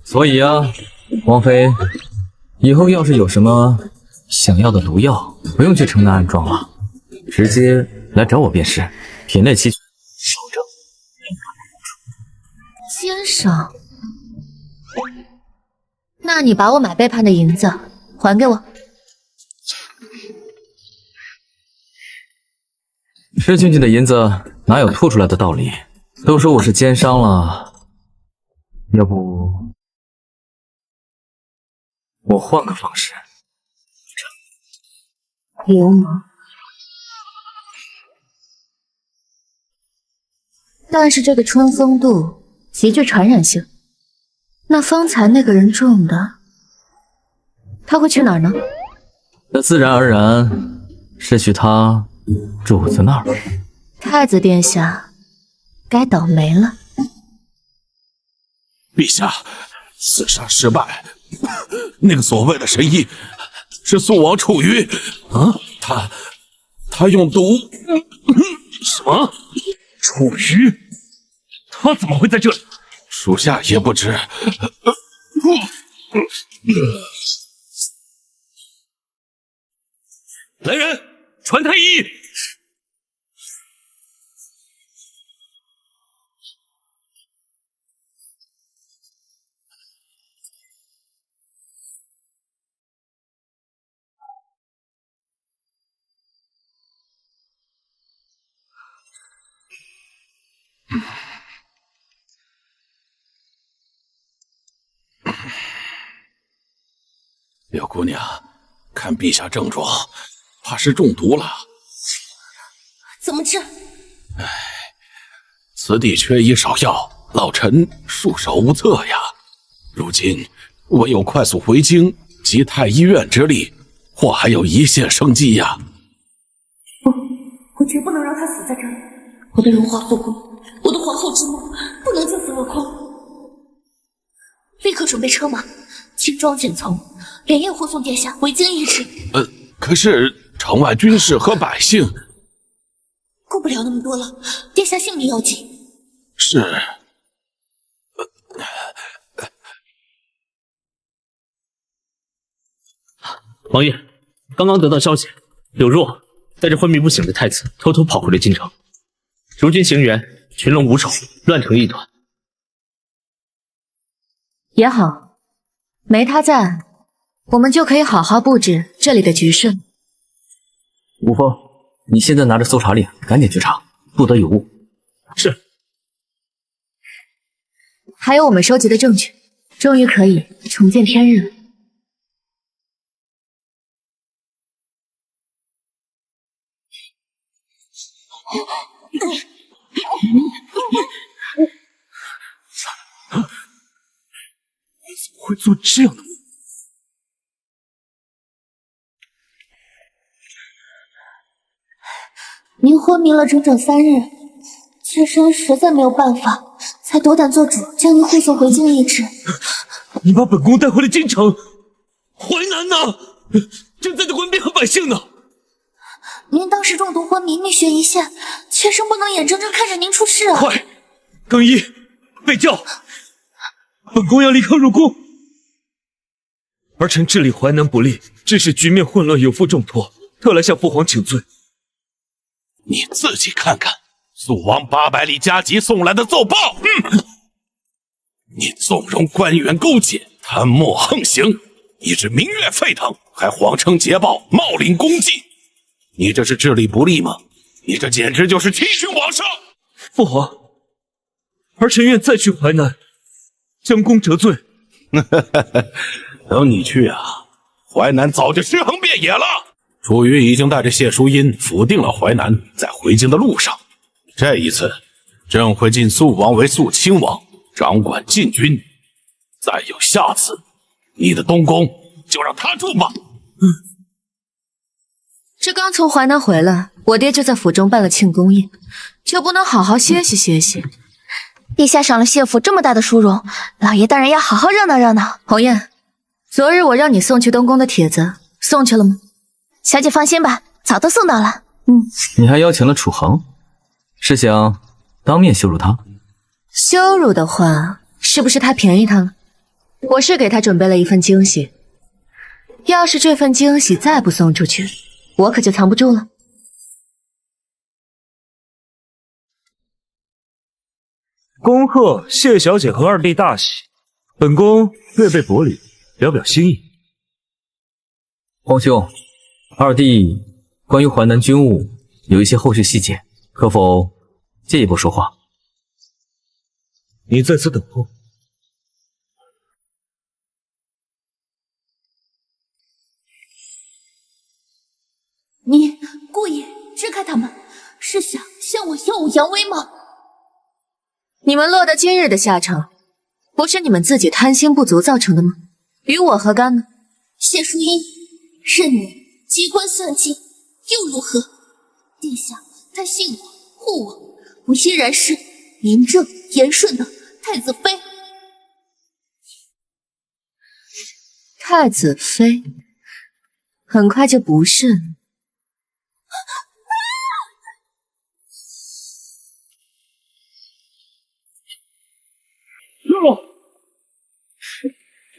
所以啊，王妃，以后要是有什么想要的毒药，不用去城南暗装了，直接来找我便是，品类齐全，保证奸商？那你把我买背叛的银子还给我。吃进去的银子哪有吐出来的道理？都说我是奸商了，要不我换个方式。流氓！但是这个春风度极具传染性，那方才那个人中的，他会去哪儿呢？那自然而然是去他主子那儿。太子殿下该倒霉了。陛下，刺杀失败，那个所谓的神医是肃王处于啊，他用毒。什么？楚瑜？他怎么会在这里？属下也不知。来人，传太医！柳姑娘，看陛下症状，怕是中毒了。怎么治？此地缺医少药，老臣束手无策呀。如今唯有快速回京，集太医院之力，或还有一线生机呀。我绝不能让他死在这里。我的荣华富贵，我的皇后之梦，不能就此落空。立刻准备车马，轻装简从，连夜护送殿下回京医治。可是城外军士和百姓，顾不了那么多了，殿下性命要紧。是。王爷，刚刚得到消息，柳若带着昏迷不醒的太子偷偷跑回了京城，如今行辕群龙无首，乱成一团。也好，没他在，我们就可以好好布置这里的局势。吴峰，你现在拿着搜查令，赶紧去查，不得有误。是。还有我们收集的证据，终于可以重见天日了。你怎么会做这样的梦？您昏迷了整整3日，妾身实在没有办法，才斗胆做主将您护送回京医治。你把本宫带回了京城，淮南呢？朕在的官兵和百姓呢？您当时中毒昏迷，命血一线，妾身不能眼睁睁看着您出事啊！快，更衣，备轿，本宫要立刻入宫。儿臣治理淮南不力，致使局面混乱，有负重托，特来向父皇请罪。你自己看看，肃王800里加急送来的奏报。你纵容官员勾结，贪墨横行，以致民怨沸腾，还谎称捷报，冒领功绩。你这是智力不力吗？你这简直就是气虚往上！父皇，儿臣愿再去淮南，将功折罪。等你去啊，淮南早就尸横遍野了。楚云已经带着谢淑音phủ定了淮南，在回京的路上。这一次，朕会晋肃王为肃亲王，掌管禁军。再有下次，你的东宫就让他住吧。这刚从淮南回来，我爹就在府中办了庆功宴，就不能好好歇息歇息？陛下赏了谢府这么大的殊荣，老爷当然要好好热闹热闹。红艳，昨日我让你送去东宫的帖子送去了吗？小姐放心吧，早都送到了。你还邀请了楚恒，是想当面羞辱他？羞辱的话，是不是太便宜他了？我是给他准备了一份惊喜，要是这份惊喜再不送出去，我可就藏不住了。恭贺谢小姐和二弟大喜，本宫略备薄礼，表表心意。皇兄，二弟关于淮南军务有一些后续细节，可否进一步说话？你在此等候。你故意支开他们，是想向我耀武扬威吗？你们落得今日的下场，不是你们自己贪心不足造成的吗？与我何干呢？谢淑音，任你机关算尽，又如何？殿下他信我护我，我依然是名正言顺的太子妃。太子妃很快就不是了。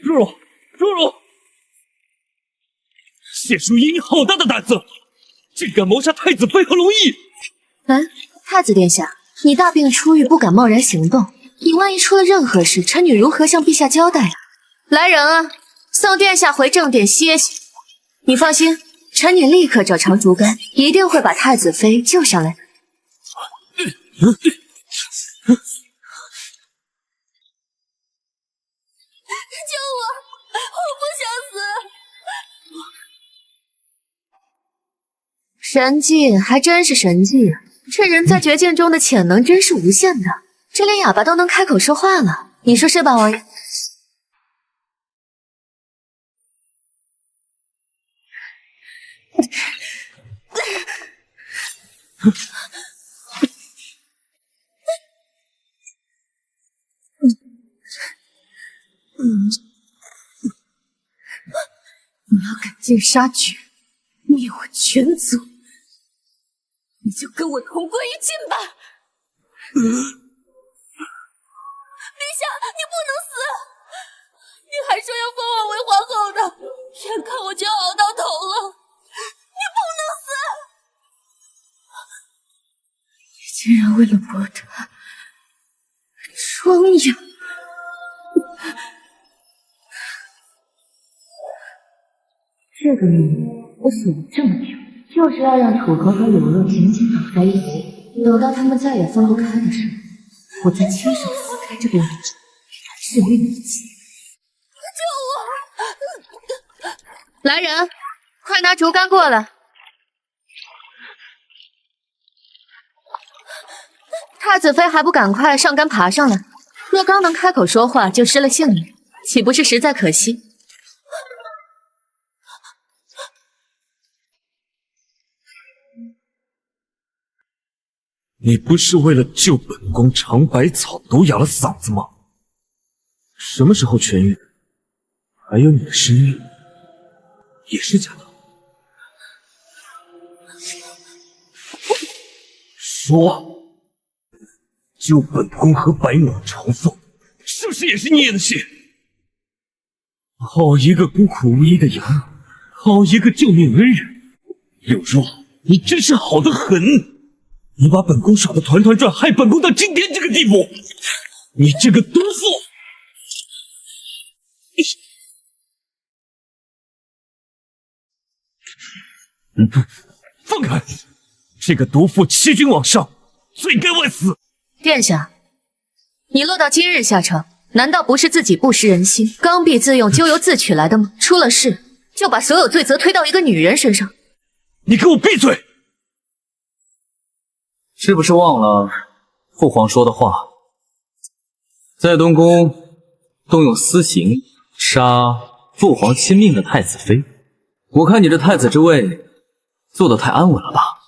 若若，谢淑音，你好大的胆子，竟敢谋杀太子妃和龙毅！太子殿下，你大病初愈，不敢贸然行动，你万一出了任何事，臣女如何向陛下交代啊？来人啊，送殿下回正殿歇息。你放心，臣女立刻找长竹竿，一定会把太子妃救下来。救我！我不想死！神技还真是神技啊！这人在绝境中的潜能真是无限的，这连哑巴都能开口说话了，你说是吧，王爷？你要赶尽杀绝，灭我全族，你就跟我同归于尽吧！陛下，你不能死！你还说要封我为皇后的，眼看我就要熬到头了，你不能死！你竟然为了博得庄养！这个秘密我锁了这么久，就是要让楚河和柳若紧紧绑在一起，等到他们再也分不开的时候，我再亲手撕开这个秘密，至于你己。救我！来人，快拿竹竿过来！太子妃还不赶快上竿爬上来！若刚能开口说话就失了性命，岂不是实在可惜？你不是为了救本宫尝百草毒哑了嗓子吗？什么时候痊愈？还有你的身孕也是假的？说，救本宫和白鸟朝凤，是不是也是你演的戏？好一个孤苦无依的养母，好一个救命恩人！柳若，你真是好得很！你把本宫耍得团团转，害本宫到今天这个地步！你这个毒妇！放开！这个毒妇欺君罔上，罪该万死！殿下，你落到今日下场，难道不是自己不识人心、刚愎自用、咎由自取来的吗？出了事就把所有罪责推到一个女人身上。你给我闭嘴！是不是忘了父皇说的话？在东宫动用私刑杀父皇亲命的太子妃，我看你这太子之位坐得太安稳了吧？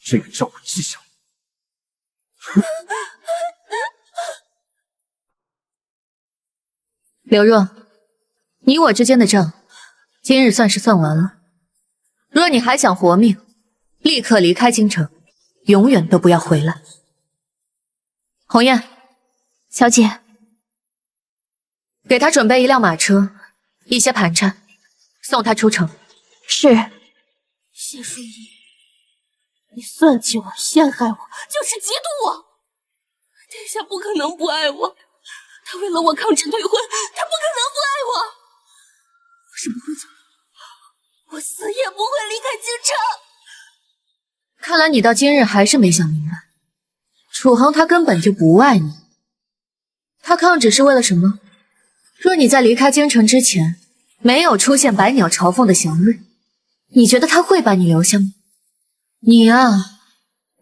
这个账我记下了。刘若，你我之间的账，今日算是算完了。若你还想活命，立刻离开京城，永远都不要回来。鸿雁，小姐，给他准备一辆马车，一些盘缠，送他出城。是。谢淑仪，你算计我，陷害我，就是嫉妒我。殿下不可能不爱我，他为了我抗旨退婚，他不可能不爱我。我是不会走，我死也不会离开京城。看来你到今日还是没想明白，楚航他根本就不爱你。他抗旨是为了什么？若你在离开京城之前没有出现百鸟朝凤的祥瑞，你觉得他会把你留下吗？你啊，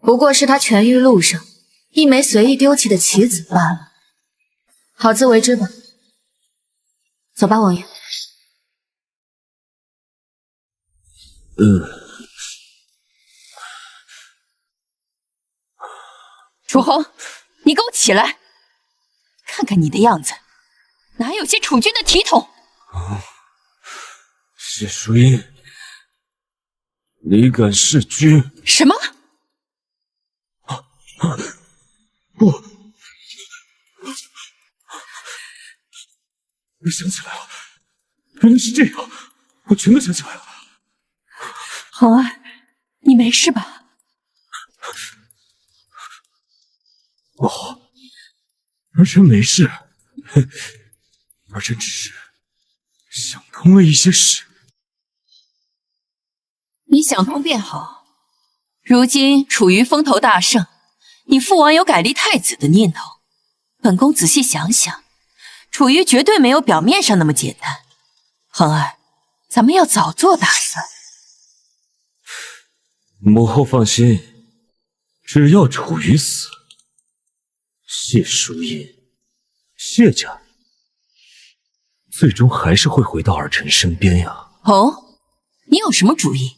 不过是他痊愈路上一枚随意丢弃的棋子罢了。好自为之吧。走吧，王爷。楚红，你给我起来！看看你的样子，哪有些储君的体统？谢淑音，你敢弑君？什么？不！我想起来了，原来是这样，我全都想起来了。红儿，你没事吧？哦，儿臣没事，儿臣只是想通了一些事。你想通便好。如今楚瑜风头大盛，你父王有改立太子的念头。本宫仔细想想，楚瑜绝对没有表面上那么简单。恒儿，咱们要早做打算。母后放心，只要楚瑜死，谢淑音、谢家最终还是会回到儿臣身边呀。哦，你有什么主意？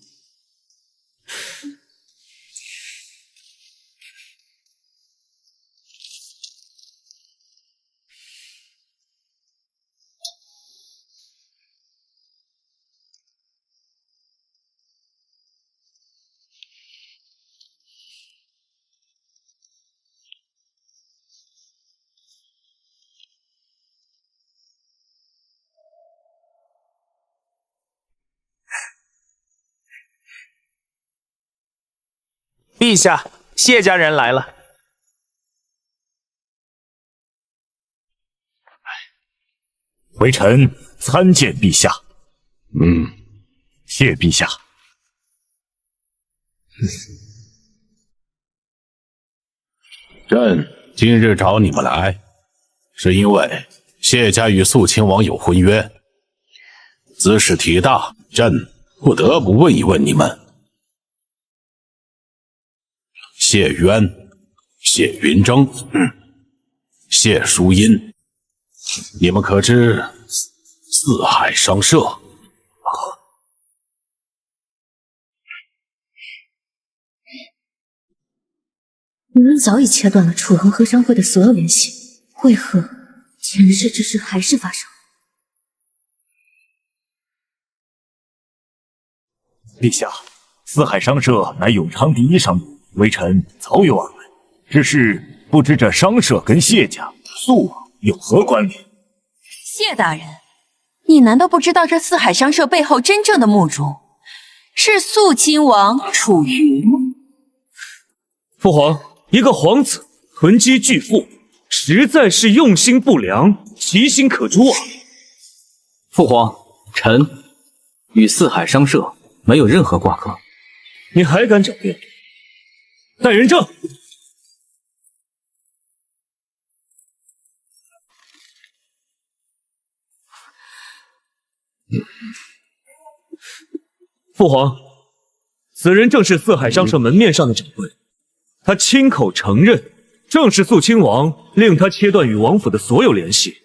陛下，谢家人来了。微臣参见陛下。谢陛下。朕今日找你们来，是因为谢家与肃亲王有婚约，兹事体大，朕不得不问一问你们。谢渊、谢云峥、谢淑音，你们可知四海商社？你们早已切断了楚恒和商会的所有联系，为何前世之事还是发生？陛下，四海商社乃永昌第一商业，微臣早有耳闻，只是不知这商社跟谢家、肃王有何关联？谢大人，你难道不知道这四海商社背后真正的墓主是肃亲王楚瑜吗？父皇，一个皇子囤积巨富，实在是用心不良，其心可诛啊！父皇，臣与四海商社没有任何瓜葛。你还敢狡辩？带人证！父皇，此人正是四海商社门面上的掌柜，他亲口承认，正是肃亲王令他切断与王府的所有联系。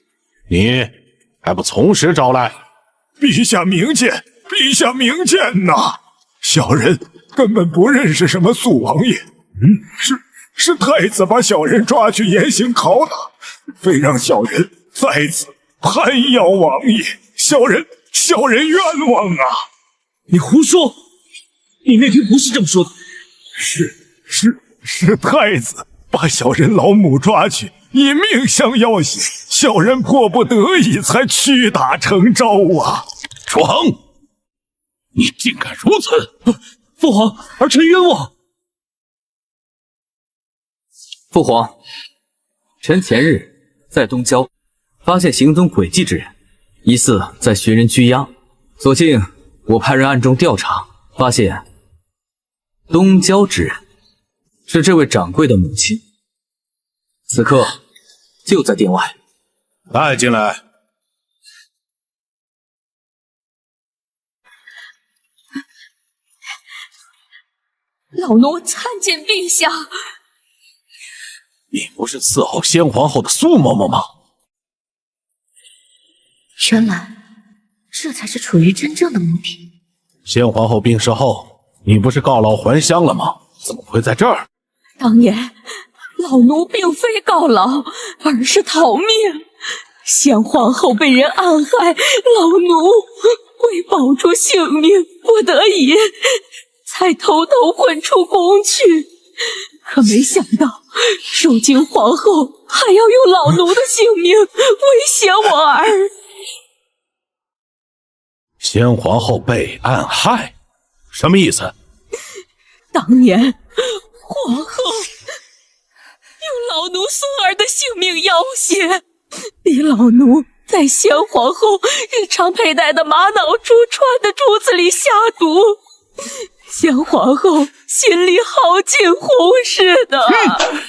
你还不从实招来？陛下明鉴，陛下明鉴呐！小人根本不认识什么肃王爷，是太子把小人抓去严刑拷打，非让小人在此攀咬王爷，小人冤枉啊！你胡说！你那天不是这么说的。是太子把小人老母抓去，以命相要挟，小人迫不得已才屈打成招啊！闯！你竟敢如此！父皇，儿臣冤枉。父皇，臣前日在东郊发现行踪诡计之人，疑似在寻人拘押。所幸我派人暗中调查，发现东郊之人是这位掌柜的母亲，此刻就在殿外。带进来。老奴参见陛下。你不是伺候先皇后的苏嬷嬷吗？原来这才是楚瑜真正的目的。先皇后病逝后，你不是告老还乡了吗？怎么会在这儿？当年老奴并非告老，而是逃命。先皇后被人暗害，老奴为保住性命，不得已才偷偷混出宫去。可没想到，如今皇后还要用老奴的性命威胁我儿。先皇后被暗害，什么意思？当年皇后用老奴孙儿的性命要挟，逼老奴在先皇后日常佩戴的玛瑙珠串的珠子里下毒。先皇后心里好进红似的。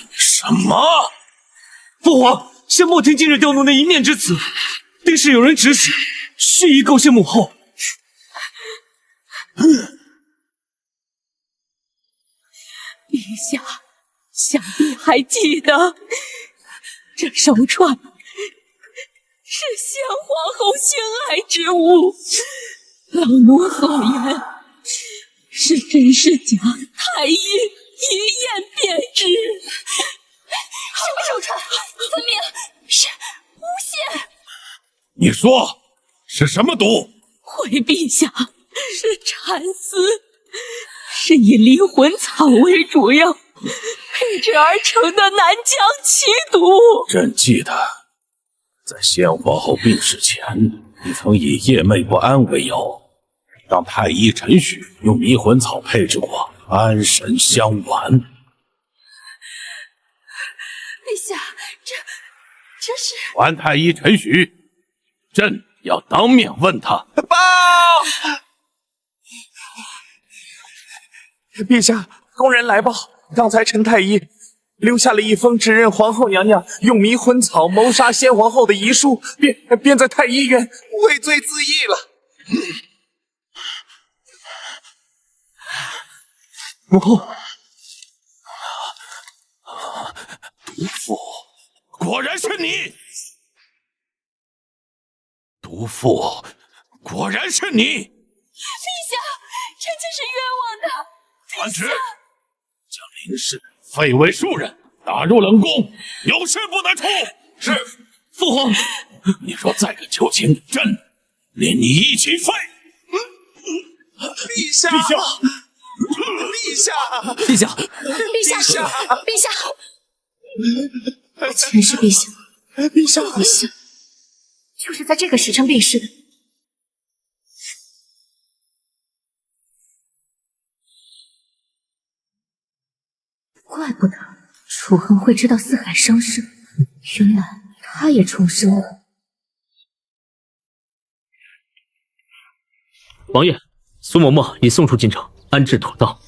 什么？父皇，先莫听今日刁奴的一面之词，定是有人指使，蓄意构陷母后。陛下，想必还记得，这手串是先皇后心爱之物。老奴后言，是真是假，太医一验便知。什么手串？分明是诬陷！你说是什么毒？回陛下，是蚕丝，是以离魂草为主药配制而成的南疆奇毒。朕记得，在先皇后病逝前，你曾以夜寐不安为由，让太医陈许用迷魂草配制过安神香丸。陛下，这是……还太医陈许，朕要当面问他。报！陛下，宫人来报，刚才陈太医留下了一封指认皇后娘娘用迷魂草谋杀先皇后的遗书，便在太医院畏罪自缢了。母后，毒妇，果然是你！毒妇，果然是你！陛下，臣妾是冤枉的。传旨，将林氏废为庶人，打入冷宫，有事不得出。是，父皇。你若再敢求情，朕连你一起废。陛下，陛下，陛下，陛下，陛下，陛下，前世陛下，陛下，陛下，就是在这个时辰病逝的。怪不得楚恒会知道四海商社，原来他也重生了。王爷，苏嬷嬷已送出京城，安置妥当。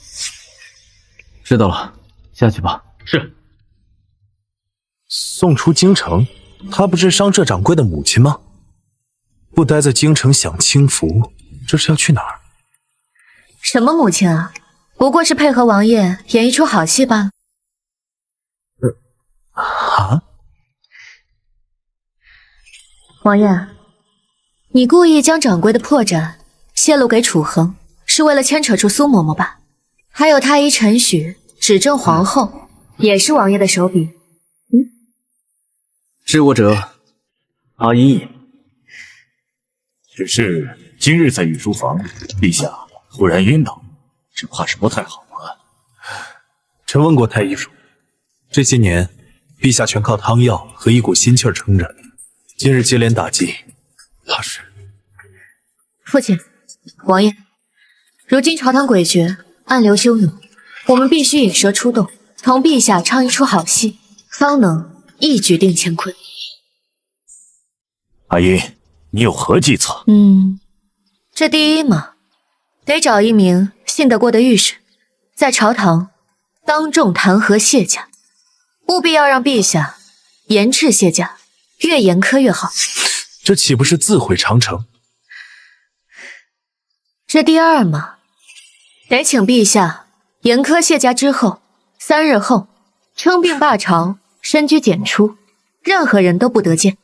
知道了，下去吧。是。送出京城，她不是商社掌柜的母亲吗？不待在京城享清福，这是要去哪儿？什么母亲啊？不过是配合王爷演一出好戏罢了。啊？王爷，你故意将掌柜的破绽泄露给楚恒，是为了牵扯出苏嬷嬷吧？还有太医陈许指证皇后，也是王爷的手笔。知我者，阿依。只是今日在御书房，陛下忽然晕倒，只怕是不太好啊。臣问过太医叔，这些年陛下全靠汤药和一股心气儿撑着，今日接连打击，怕是……父亲，王爷，如今朝堂诡谲，暗流汹涌，我们必须引蛇出洞，同陛下唱一出好戏，方能一举定乾坤。阿姨，你有何计策？这第一嘛，得找一名信得过的御史，在朝堂当众弹劾谢家，务必要让陛下严斥谢家，越严苛越好。这岂不是自毁长城？这第二嘛，得请陛下严苛谢家之后，3日后称病罢朝，身居简出，任何人都不得见。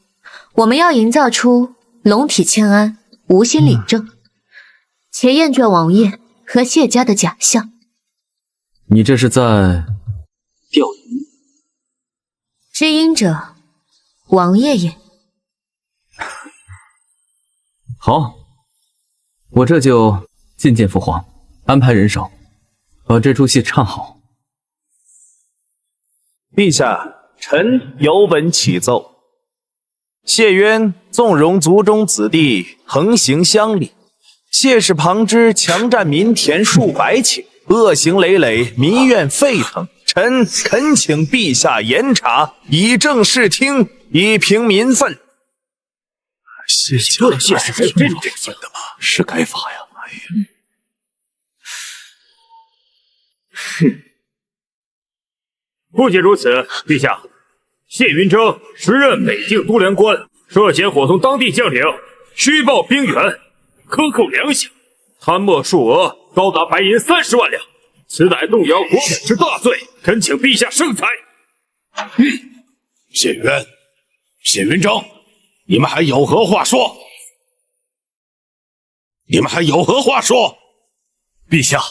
我们要营造出龙体欠安，无心领政，且厌倦王爷和谢家的假象。你这是在钓鱼？知音者，王爷也。好，我这就觐见父皇，安排人手，把这出戏唱好。陛下，臣有本启奏。谢渊纵容族中子弟横行乡里，谢氏旁支强占民田数百顷，恶行累累，民怨沸腾。臣恳请陛下严查，以正视听，以平民愤。谢谢还有这种过分的吗？是该罚呀！哎呀，不仅如此，陛下，谢云峥时任北境都粮官，涉嫌伙同当地将领虚报兵员，克扣粮饷，贪墨数额高达白银30万两，此乃动摇国本之大罪，恳请陛下圣裁。谢渊、谢云峥，你们还有何话说？你们还有何话说？陛下，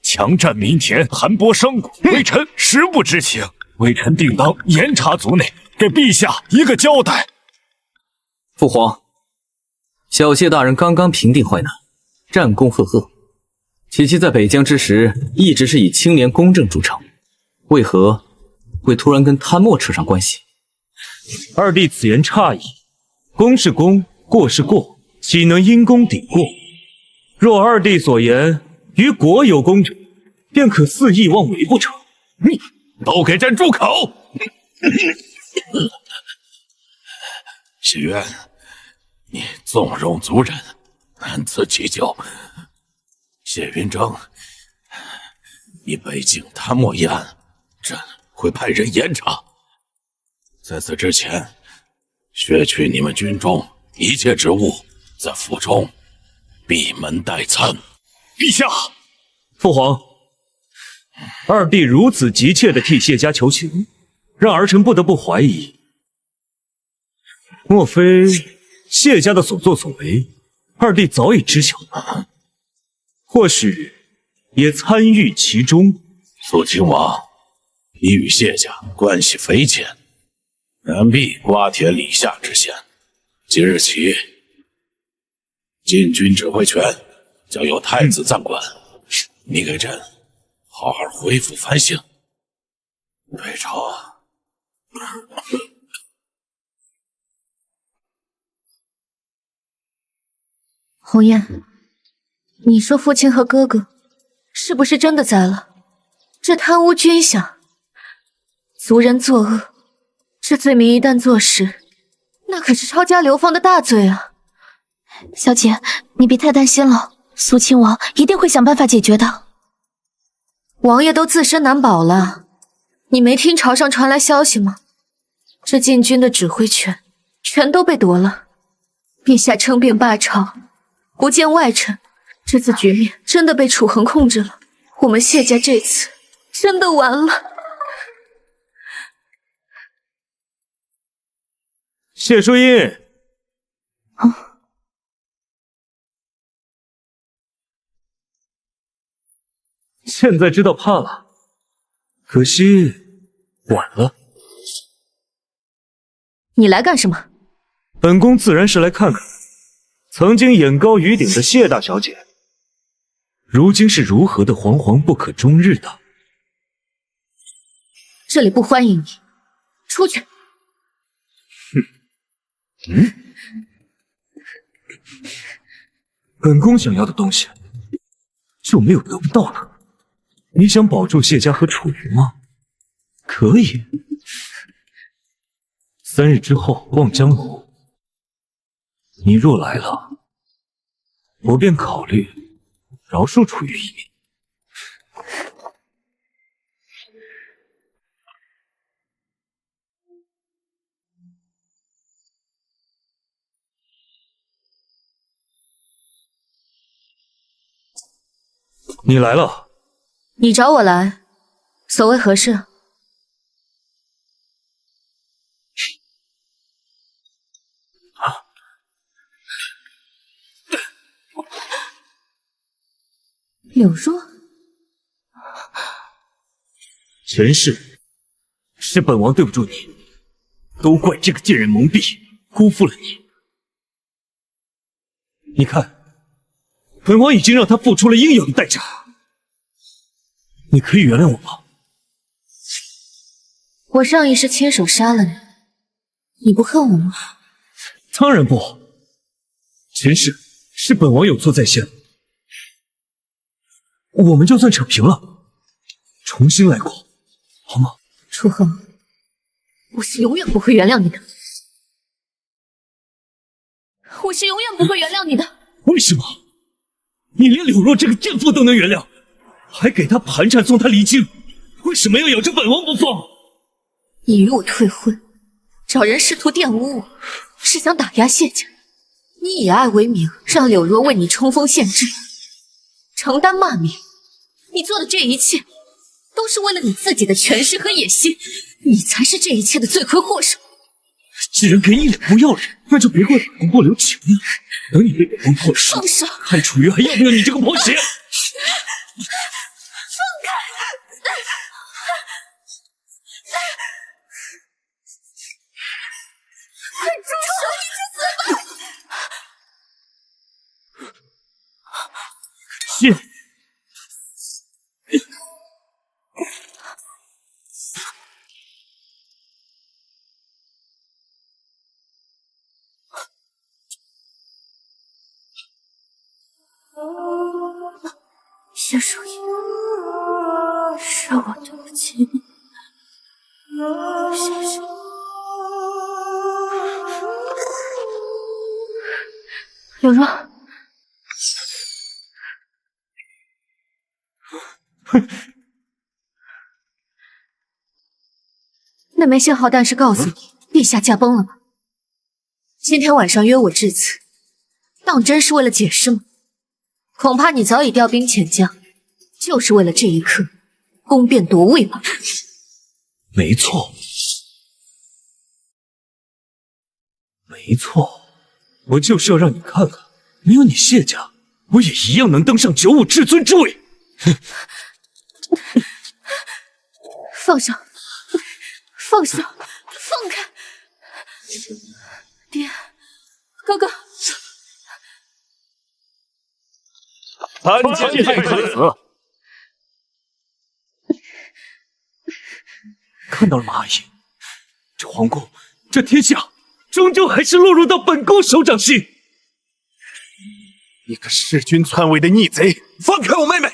强占民田，含剥商贾，微臣实不知情，微臣定当严查族内，给陛下一个交代。父皇，小谢大人刚刚平定淮南，战功赫赫，其在北疆之时一直是以清廉公正著称，为何会突然跟贪墨扯上关系？二弟此言差矣，功是功，过是过，岂能因功抵过？若二弟所言与国有功者，便可肆意妄为不成？都给朕住口！谢渊，你纵容族人，难辞其咎。谢云峥，你北境贪墨一案，朕会派人严查。在此之前，削去你们军中一切职务，在府中闭门待参。陛下，父皇，二弟如此急切地替谢家求情，让儿臣不得不怀疑，莫非谢家的所作所为，二弟早已知晓，或许也参与其中。肃亲王，你与谢家关系匪浅，难避瓜田李下之嫌。即日起，禁军指挥权交由太子暂管，你给朕好好恢复反省。北朝，红颜，你说父亲和哥哥是不是真的栽了？这贪污军饷，族人作恶，这罪名一旦坐实，那可是抄家流放的大罪啊！小姐，你别太担心了，苏亲王一定会想办法解决的。王爷都自身难保了，你没听朝上传来消息吗？这禁军的指挥权全都被夺了。陛下称病罢朝，不见外臣，这次局面真的被楚恒控制了。我们谢家这次真的完了。谢淑音，现在知道怕了，可惜晚了。你来干什么？本宫自然是来看看曾经眼高于顶的谢大小姐，如今是如何的惶惶不可终日的。这里不欢迎你，出去。本宫想要的东西就没有得不到的。你想保住谢家和楚云吗？可以。3日之后望江楼，你若来了，我便考虑饶恕楚云一命。你来了。你找我来，所谓何事？柳若，前世是本王对不住你，都怪这个贱人蒙蔽，辜负了你。你看，本王已经让他付出了应有的代价，你可以原谅我吗？我上一世亲手杀了你，你不恨我吗？当然不，前世是本王有错在先，我们就算扯平了，重新来过，好吗？楚恒，我是永远不会原谅你的，我是永远不会原谅你的。为什么？你连柳若这个贱妇都能原谅，还给她盘缠送她离京，为什么要咬着本王不放？你与我退婚，找人试图玷污我，是想打压谢家。你以爱为名，让柳若为你冲锋陷阵，承担骂名。你做的这一切，都是为了你自己的权势和野心，你才是这一切的罪魁祸首。既然给你脸不要脸，那就别怪本王不留情面。等你被本王破了手，放手！看楚云还要不要你这个破鞋！放开！快住手！你去死吧！谢。谢淑音，是我对不起你，谢谢。柳若，那枚信号弹是告诉你，陛下驾崩了吧？今天晚上约我至此，当真是为了解释吗？恐怕你早已调兵遣将，就是为了这一刻攻辩夺位吧？没错，没错，我就是要让你看看，没有你谢家，我也一样能登上95至尊之位。放手，放手，放开！爹，哥哥。参见太子。看到了吗，阿姨？这皇宫，这天下，终究还是落入到本宫手掌心。你个弑君篡位的逆贼，放开我妹妹！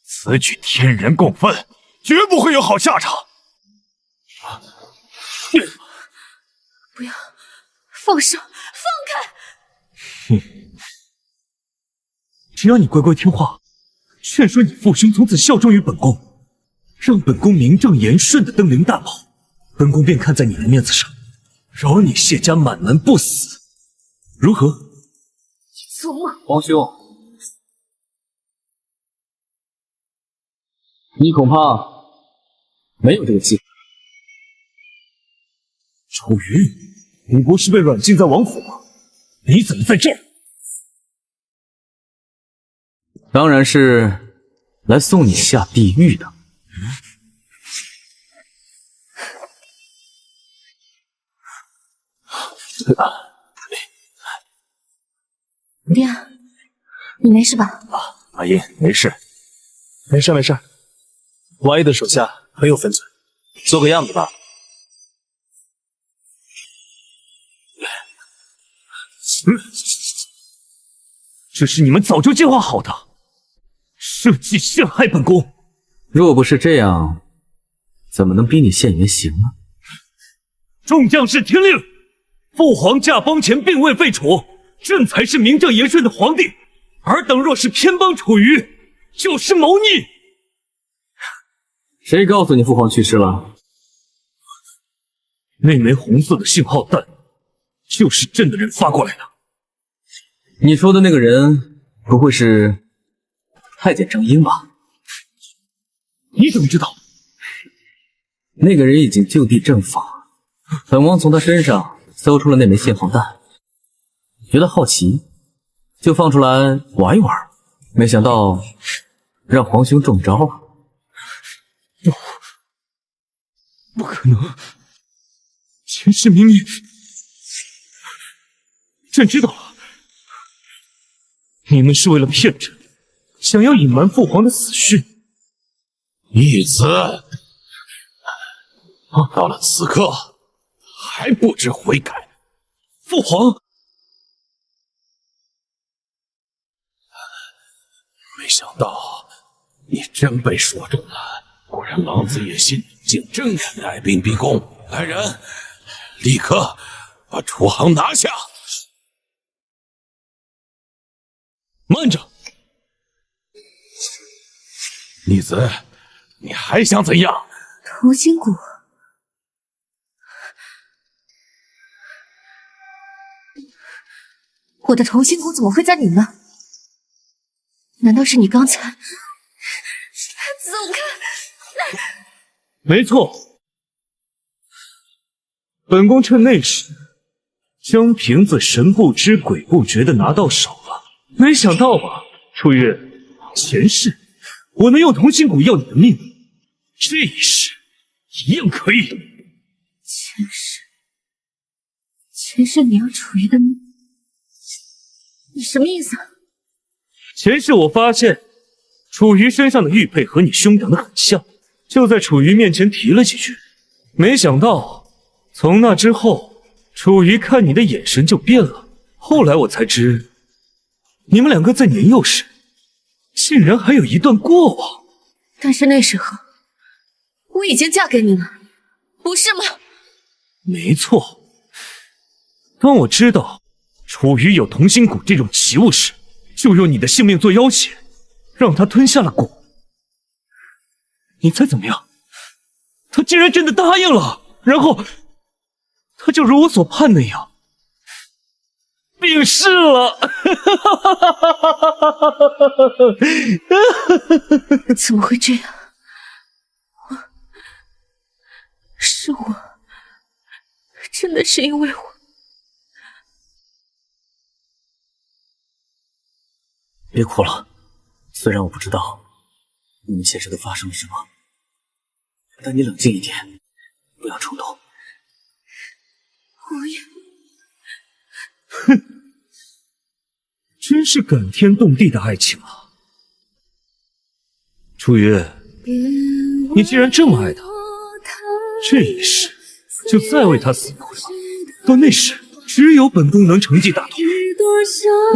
此举天人共愤，绝不会有好下场。不要，放手，放开！只要你乖乖听话，劝说你父兄从此效忠于本宫，让本宫名正言顺的登临大宝，本宫便看在你的面子上，饶你谢家满门不死，如何？做梦！皇兄，你恐怕没有这个机会。楚瑜，你不是被软禁在王府吗？你怎么在这儿？当然是来送你下地狱的。爹，你没事吧？阿英，没事，没事没事。王爷的手下很有分寸，做个样子吧。这是你们早就计划好的，设计陷害本宫。若不是这样，怎么能逼你现原形呢？众将士听令，父皇驾崩前并未废楚，朕才是名正言顺的皇帝。尔等若是偏帮楚瑜，就是谋逆。谁告诉你父皇去世了？那枚红色的信号弹，就是朕的人发过来的。你说的那个人，不会是太监郑英吧？你怎么知道？那个人已经就地正法，本王从他身上搜出了那枚信号弹，觉得好奇，就放出来玩一玩，没想到让皇兄中招了。不可能！前世明明……朕知道了，你们是为了骗朕，想要隐瞒父皇的死讯。义子，到了此刻还不知悔改，父皇！没想到你真被说中了。果然狼子野心，竟真敢带兵逼宫！来人，立刻把楚航拿下！慢着，义子，你还想怎样？头筋骨，我的头筋骨怎么会在你那？难道是你刚才？走开！没错，本宫趁那时将瓶子神不知鬼不觉的拿到手了。没想到吧，楚月，前世我能用同心骨要你的命，这一世一样可以。前世你要楚瑜的命，你什么意思啊？前世我发现楚瑜身上的玉佩和你兄长的很像，就在楚瑜面前提了几句，没想到从那之后，楚瑜看你的眼神就变了。后来我才知，你们两个在年幼时竟然还有一段过往。但是那时候我已经嫁给你了，不是吗？没错，当我知道楚瑜有同心骨这种奇物时，就用你的性命做要挟，让他吞下了骨。你猜怎么样？他竟然真的答应了，然后他就如我所盼那样病逝了。怎么会这样？我真的是因为我。别哭了，虽然我不知道你们前世都发生了什么，但你冷静一点，不要冲动。我也……哼，真是感天动地的爱情啊！楚瑜，你既然这么爱他，这一世就再为他死一回吧。到那时，只有本宫能承继大统，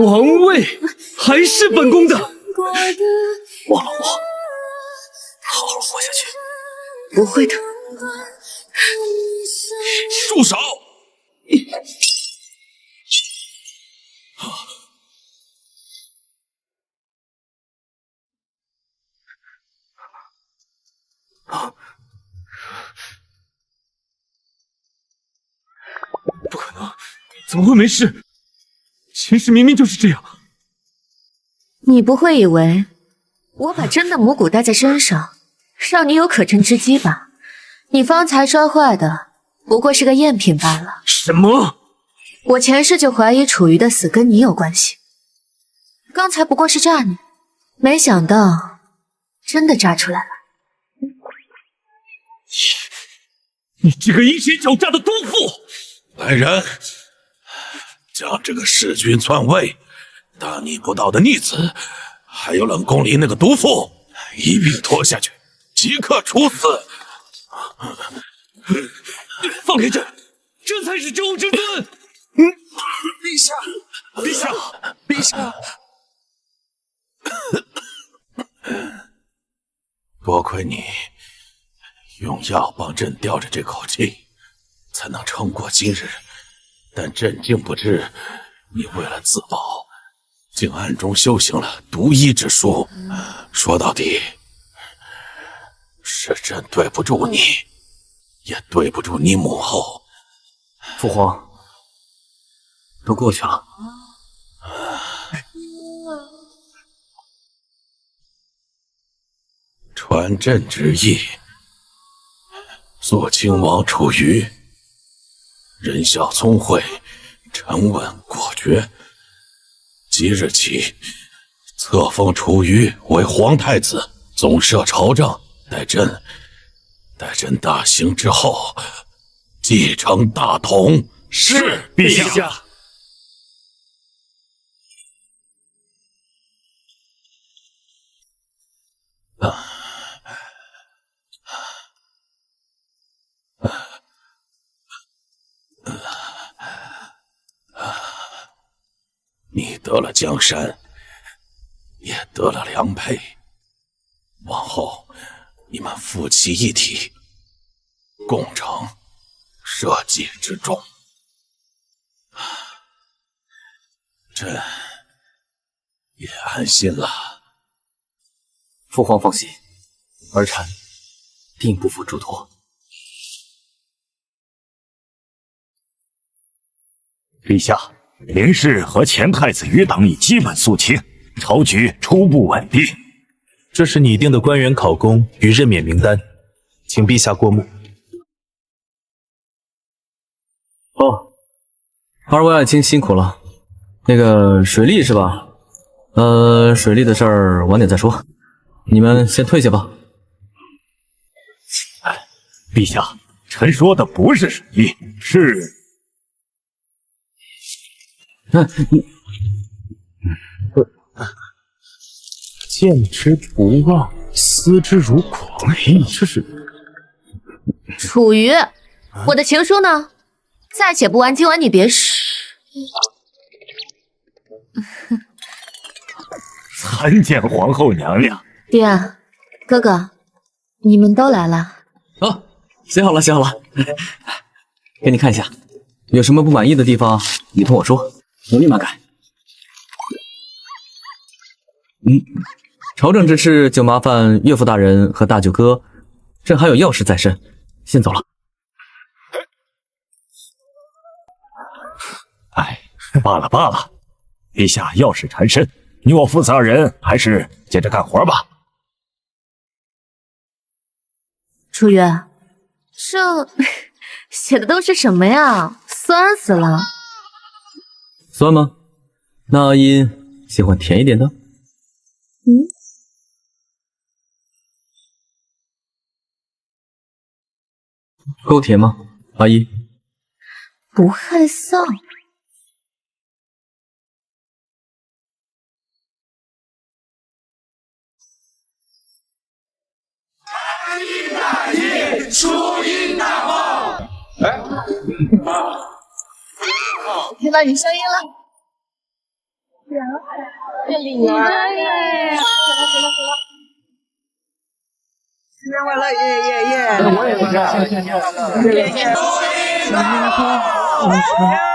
王位还是本宫的。忘了我，好好活下去。不会的。住手！怎么会没事？前世明明就是这样。你不会以为我把真的母骨带在身上，让你有可乘之机吧？你方才摔坏的不过是个赝品罢了。什么？我前世就怀疑楚瑜的死跟你有关系，刚才不过是诈你，没想到真的炸出来了。你这个阴险狡诈的毒妇！来人，将这个弑君篡位、大逆不道的逆子，还有冷宫里那个毒妇一并拖下去，即刻处死！放开这，这才是周之尊！陛下，陛下，陛下！多亏你用药帮朕吊着这口气，才能撑过今日。但朕竟不知你为了自保，竟暗中修行了毒医之术。说到底，是朕对不住你，也对不住你母后。父皇，都过去了。传朕之意，肃亲王楚瑜，仁孝聪慧，沉稳果决。即日起，册封楚瑜为皇太子，总摄朝政。待朕大行之后，继承大统。是陛下。你得了江山，也得了良配，往后你们夫妻一体，共成社稷之重。朕也安心了。父皇放心，儿臣定不负嘱托。陛下，林氏和前太子余等已基本肃清，朝局初步稳定。这是拟定的官员考功与任免名单，请陛下过目。哦，二位爱卿辛苦了。那个水利是吧？水利的事儿晚点再说，你们先退下吧。陛下，臣说的不是水利，是……见之不忘，思之如狂。这是楚瑜，我的情书呢？再写不完，今晚你别使。参见皇后娘娘。爹，哥哥，你们都来了。哦，写好了，写好了，给你看一下。有什么不满意的地方，你同我说，我立马改。朝政之事就麻烦岳父大人和大舅哥，朕还有要事在身，先走了。哎，罢了罢了，陛下要事缠身，你我父子二人还是接着干活吧。楚瑜，这写的都是什么呀？酸死了！酸吗？那阿音喜欢甜一点的。够甜吗，阿姨？不害臊。大吉，出音大旺。哎，听到你声音了。这里呢？新年快乐！耶！我也是。新年快乐！